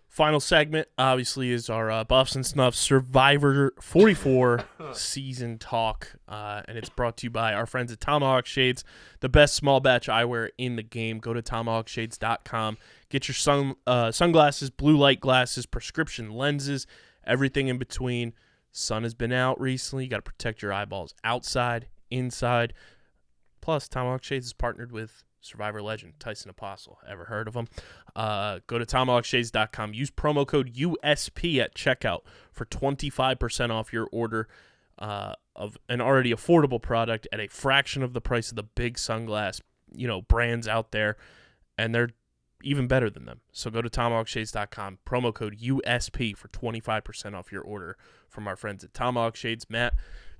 A: final segment, obviously, is our Buffs and Snuffs Survivor 44 season talk. And it's brought to you by our friends at Tomahawk Shades, the best small batch eyewear in the game. Go to tomahawkshades.com. Get your sunglasses, blue light glasses, prescription lenses, everything in between. Sun has been out recently. You got to protect your eyeballs outside, inside. Plus, Tomahawk Shades is partnered with Survivor legend Tyson Apostle. Ever heard of him? Go to tomahawkshades.com. Use promo code USP at checkout for 25% off your order of an already affordable product at a fraction of the price of the big sunglass brands out there, and they're even better than them. So go to tomahawkshades.com, promo code USP for 25% off your order from our friends at Tomahawk Shades. Matt,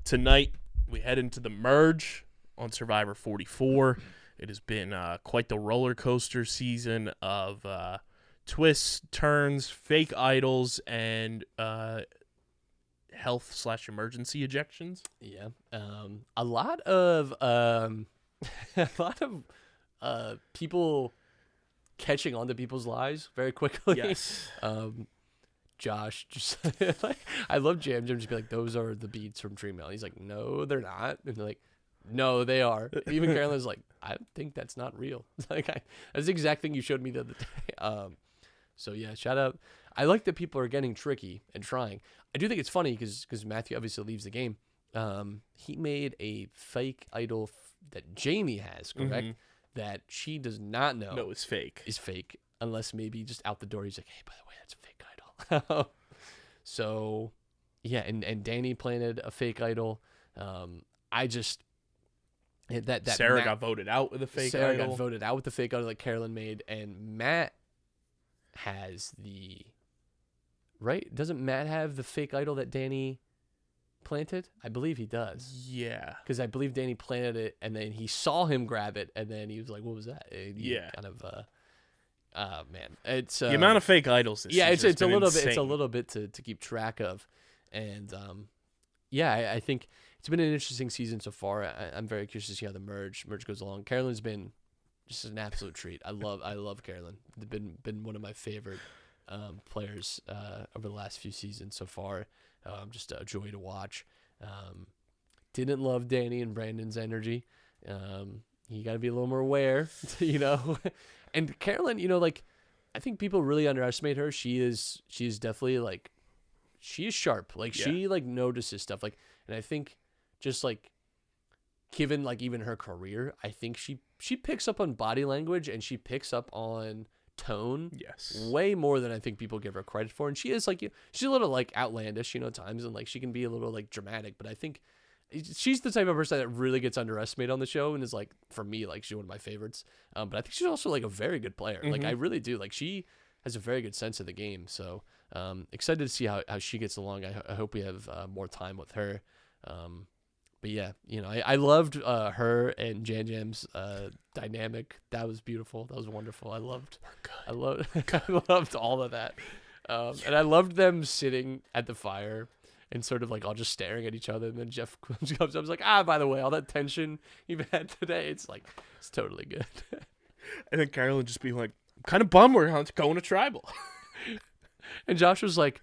A: tonight we head into the merge on Survivor 44. It has been quite the roller coaster season of twists, turns, fake idols, and health/emergency ejections.
C: Yeah, a lot of people catching on to people's lies very quickly.
A: Yes.
C: Josh just I love Jam just be like, those are the beats from Dreamville. He's like, no, they're not. And they're like, no, they are. Even Carolyn's like, I think that's not real. Like, that's the exact thing you showed me the other day. So yeah, shout out. I like that people are getting tricky and trying. I do think it's funny because Matthew obviously leaves the game. He made a fake idol that Jamie has, correct? That she does not know.
A: No, it's fake.
C: Is fake, unless maybe just out the door he's like, hey, by the way, that's a fake idol. So, yeah, and Danny planted a fake idol.
A: Sarah got voted out with a fake idol.
C: Sarah got voted out with the fake idol that Carolyn made, and Matt has the right? Doesn't Matt have the fake idol that Danny planted? I believe he does.
A: Yeah.
C: Because I believe Danny planted it, and then he saw him grab it, and then he was like, "What was that?" And he
A: Yeah.
C: kind of, man, it's
A: The amount of fake idols. This
C: yeah,
A: season
C: it's a little
A: insane.
C: bit, it's a little bit to keep track of, and yeah, I think it's been an interesting season so far. I'm very curious to see how the merge goes along. Carolyn's been just an absolute treat. I love Carolyn. Been one of my favorite players over the last few seasons so far. Just a joy to watch. Didn't love Danny and Brandon's energy. You got to be a little more aware, you know. And Carolyn, you know, like I think people really underestimate her. She is definitely like she is sharp. Like she like notices stuff. Like, and I think just like given like even her career, I think she picks up on body language and she picks up on tone way more than I think people give her credit for. And she is like, she's a little like outlandish, you know, at times, and like she can be a little like dramatic, but I think she's the type of person that really gets underestimated on the show and is like, for me, like she's one of my favorites. But I think she's also like a very good player. Like I really do. Like she has a very good sense of the game. So excited to see how she gets along. I hope we have more time with her. But yeah, you know, I loved her and Jan Jam's dynamic. That was beautiful. That was wonderful. I loved all of that. And I loved them sitting at the fire and sort of like all just staring at each other. And then Jeff comes up, I was like, by the way, all that tension you've had today, it's totally good.
A: And then Carolyn just being like, I'm kind of bummed we're going to tribal.
C: And Josh was like,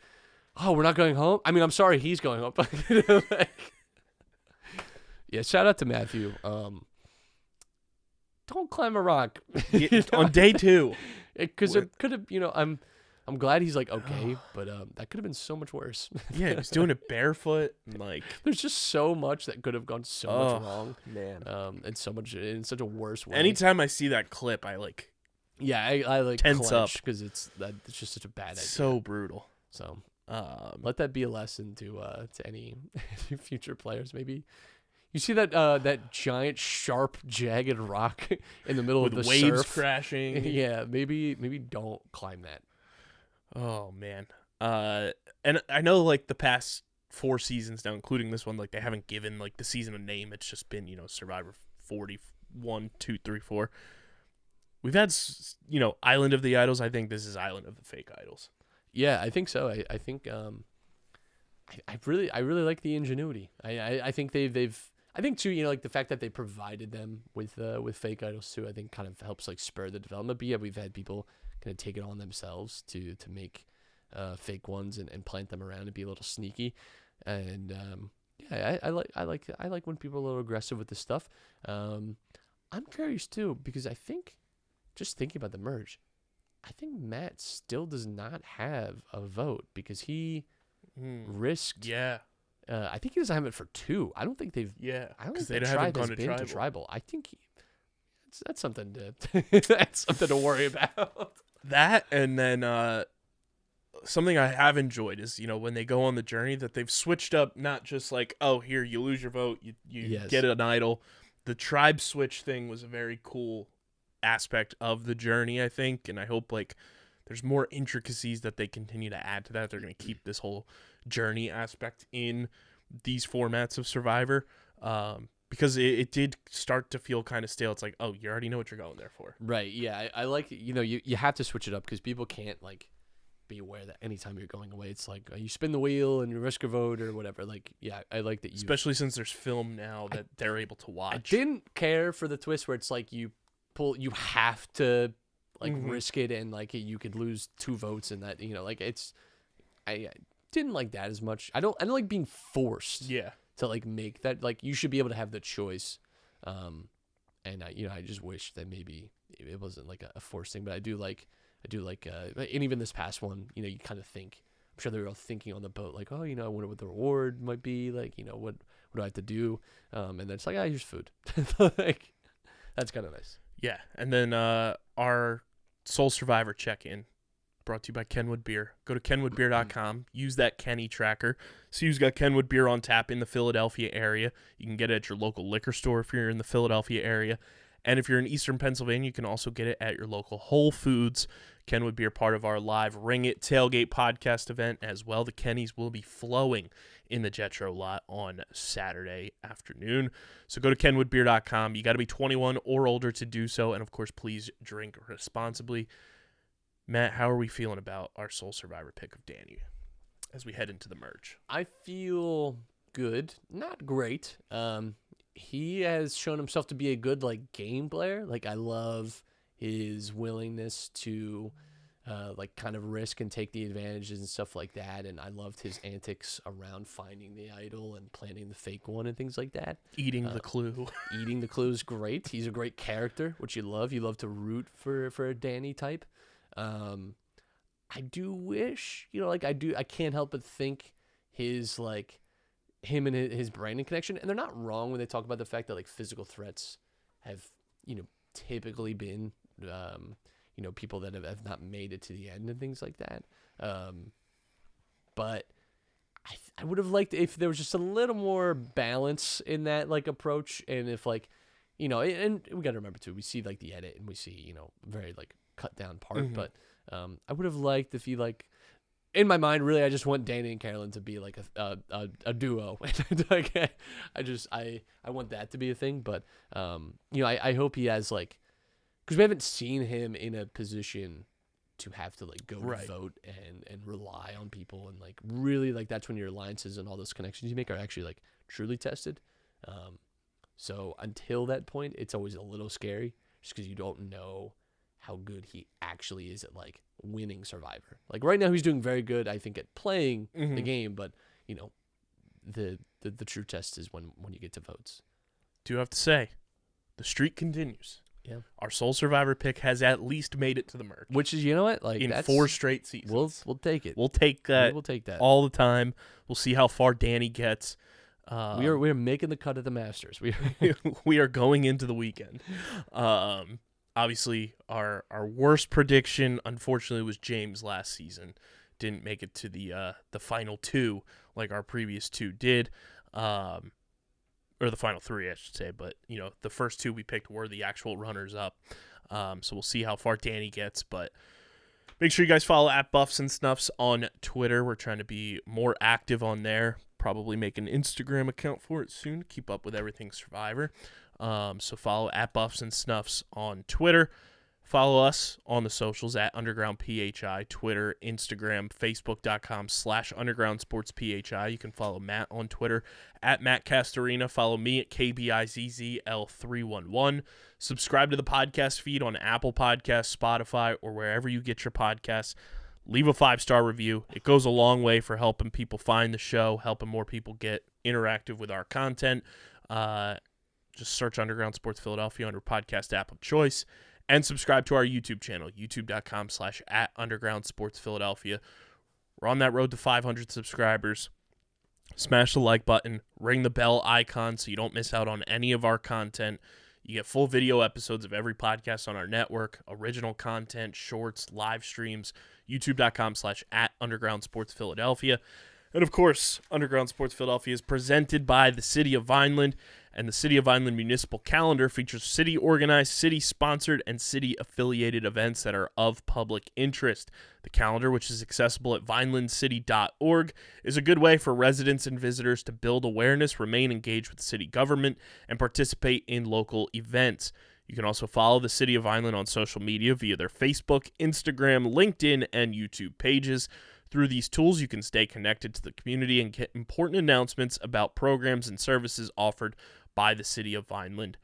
C: oh, we're not going home? I mean, I'm sorry he's going home. Like, yeah, shout out to Matthew. Don't climb a rock.
A: On day 2.
C: Because it could have, you know, I'm glad he's like okay, but that could have been so much worse.
A: Yeah, he was doing it barefoot. And like,
C: there's just so much that could have gone so much wrong,
A: man.
C: And so much in such a worse way.
A: Anytime I see that clip, I like.
C: Yeah, I like
A: tense up
C: because it's just such a bad idea.
A: So brutal.
C: So let that be a lesson to any future players. Maybe you see that giant sharp jagged rock in the middle
A: with
C: of the
A: waves
C: surf
A: crashing.
C: Yeah, maybe don't climb that.
A: Oh man. And I know like the past 4 seasons now, including this one, like they haven't given like the season a name. It's just been, you know, Survivor 41, 2, 3, 4. We've had, you know, Island of the Idols. I think this is Island of the Fake Idols.
C: Yeah, I think so. I think I really like the ingenuity. I think I think too, you know, like the fact that they provided them with fake idols too, I think kind of helps like spur the development. But yeah, we've had people kind of take it on themselves to make fake ones and plant them around and be a little sneaky. And yeah, I like when people are a little aggressive with this stuff. I'm curious too, because I think, just thinking about the merge, I think Matt still does not have a vote because he risked.
A: Yeah.
C: I think he doesn't have it for 2. I don't think they've.
A: Yeah.
C: I don't think
A: they
C: the
A: haven't
C: tribe
A: gone
C: has
A: to
C: been to
A: tribal.
C: tribal. I think that's something to that's something to worry about.
A: That, and then something I have enjoyed is, you know, when they go on the journey, that they've switched up, not just like, oh, here, you lose your vote, you get an idol. The tribe switch thing was a very cool aspect of the journey, I think, and I hope like there's more intricacies that they continue to add to that. They're going to keep this whole journey aspect in these formats of Survivor, because it did start to feel kind of stale. It's like, oh, you already know what you're going there for.
C: Right, yeah. I like, you know, you have to switch it up because people can't like be aware that anytime you're going away, it's like you spin the wheel and you risk a vote or whatever. Like, yeah, I like that.
A: Especially since there's film now that they're able to watch.
C: I didn't care for the twist where it's like you have to like risk it and like you could lose 2 votes and that, you know, like it's, I didn't like that as much. I don't like being forced.
A: Yeah.
C: To like make that, like you should be able to have the choice. And I just wish that maybe it wasn't like a forced thing, but I do like, and even this past one, you know, you kind of think, I'm sure they were all thinking on the boat, like, oh, you know, I wonder what the reward might be, like, you know, what do I have to do? And then it's like, here's food. Like, that's kind of nice.
A: Yeah, and then our Soul Survivor check-in, brought to you by Kenwood Beer. Go to kenwoodbeer.com, use that Kenny tracker. See who's got Kenwood Beer on tap in the Philadelphia area. You can get it at your local liquor store if you're in the Philadelphia area. And if you're in Eastern Pennsylvania, you can also get it at your local Whole Foods. Ken would be a part of our live Ring It Tailgate podcast event as well. The Kennys will be flowing in the Jetro lot on Saturday afternoon. So go to kenwoodbeer.com. You got to be 21 or older to do so. And, of course, please drink responsibly. Matt, how are we feeling about our Soul Survivor pick of Danny as we head into the merge?
C: I feel good. Not great. He has shown himself to be a good game player. I love his willingness to kind of risk and take the advantages and stuff like that. And I loved his antics around finding the idol and planting the fake one and things like that.
A: Eating the clue.
C: Eating the clue is great. He's a great character, which you love. You love to root for a Danny type. I do wish, I can't help but think his him and his Brandon connection, and they're not wrong when they talk about the fact that physical threats have typically been people that have not made it to the end and things like that. But I would have liked if there was just a little more balance in that approach, and if and we got to remember too, we see the edit and we see very cut down part, but I would have liked if he in my mind, really, I just want Danny and Carolyn to be a duo. I want that to be a thing. But I hope he has because we haven't seen him in a position to have to go to vote and rely on people and really that's when your alliances and all those connections you make are actually truly tested. So until that point, it's always a little scary just because you don't know how good he actually is at winning Survivor. Right now he's doing very good, I think, at playing the game, but the true test is when you get to votes.
A: Do have to say, the streak continues.
C: Yeah.
A: Our Soul Survivor pick has at least made it to the merge.
C: Which is, what?
A: In 4 straight seasons.
C: We'll take it.
A: We'll take that.
C: We'll take that
A: all the time. We'll see how far Danny gets.
C: We are making the cut at the Masters.
A: We are going into the weekend. Obviously, our worst prediction, unfortunately, was James last season. Didn't make it to the final 2 like our previous 2 did, or the final 3, I should say. But the first 2 we picked were the actual runners up. So we'll see how far Danny gets. But make sure you guys follow @Buffs and Snuffs on Twitter. We're trying to be more active on there. Probably make an Instagram account for it soon to keep up with everything Survivor. So follow @Buffs and Snuffs on Twitter. Follow us on the socials @UndergroundPHI, Twitter, Instagram, Facebook.com/UndergroundSportsPHI. You can follow Matt on Twitter @Matt Castorina. Follow me at KBIZZL311. Subscribe to the podcast feed on Apple Podcasts, Spotify, or wherever you get your podcasts. Leave a 5-star review. It goes a long way for helping people find the show, helping more people get interactive with our content. Just search Underground Sports Philadelphia under podcast app of choice, and subscribe to our YouTube channel, youtube.com/@UndergroundSportsPhiladelphia. We're on that road to 500 subscribers. Smash the like button, ring the bell icon so you don't miss out on any of our content. You get full video episodes of every podcast on our network, original content, shorts, live streams, youtube.com/@UndergroundSportsPhiladelphia. And, of course, Underground Sports Philadelphia is presented by the City of Vineland, and the City of Vineland Municipal Calendar features city-organized, city-sponsored, and city-affiliated events that are of public interest. The calendar, which is accessible at vinelandcity.org, is a good way for residents and visitors to build awareness, remain engaged with city government, and participate in local events. You can also follow the City of Vineland on social media via their Facebook, Instagram, LinkedIn, and YouTube pages. Through these tools, you can stay connected to the community and get important announcements about programs and services offered by the City of Vineland.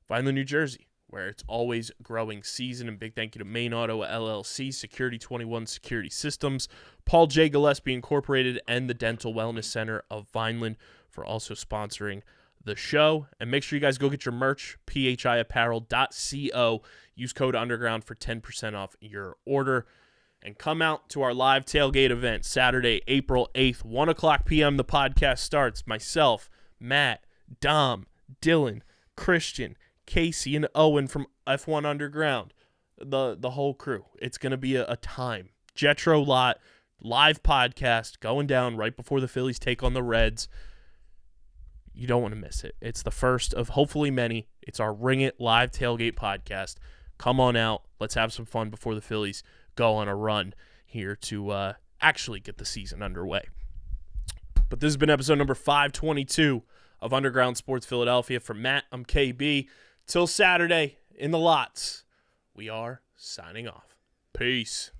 A: Vineland, New Jersey, where it's always growing season. And big thank you to Main Auto LLC, Security 21 Security Systems, Paul J. Gillespie Incorporated, and the Dental Wellness Center of Vineland for also sponsoring the show. And make sure you guys go get your merch, phiapparel.co. Use code Underground for 10% off your order. And come out to our live tailgate event, Saturday, April 8th, 1 o'clock p.m. The podcast starts. Myself, Matt, Dom, Dylan, Christian, Casey, and Owen from F1 Underground. The whole crew. It's going to be a time. Jetro lot, live podcast going down right before the Phillies take on the Reds. You don't want to miss it. It's the first of hopefully many. It's our Ring It Live Tailgate podcast. Come on out. Let's have some fun before the Phillies go on a run here to actually get the season underway. But this has been episode number 522 of Underground Sports Philadelphia. From Matt, I'm KB. Till Saturday in the lots, we are signing off. Peace.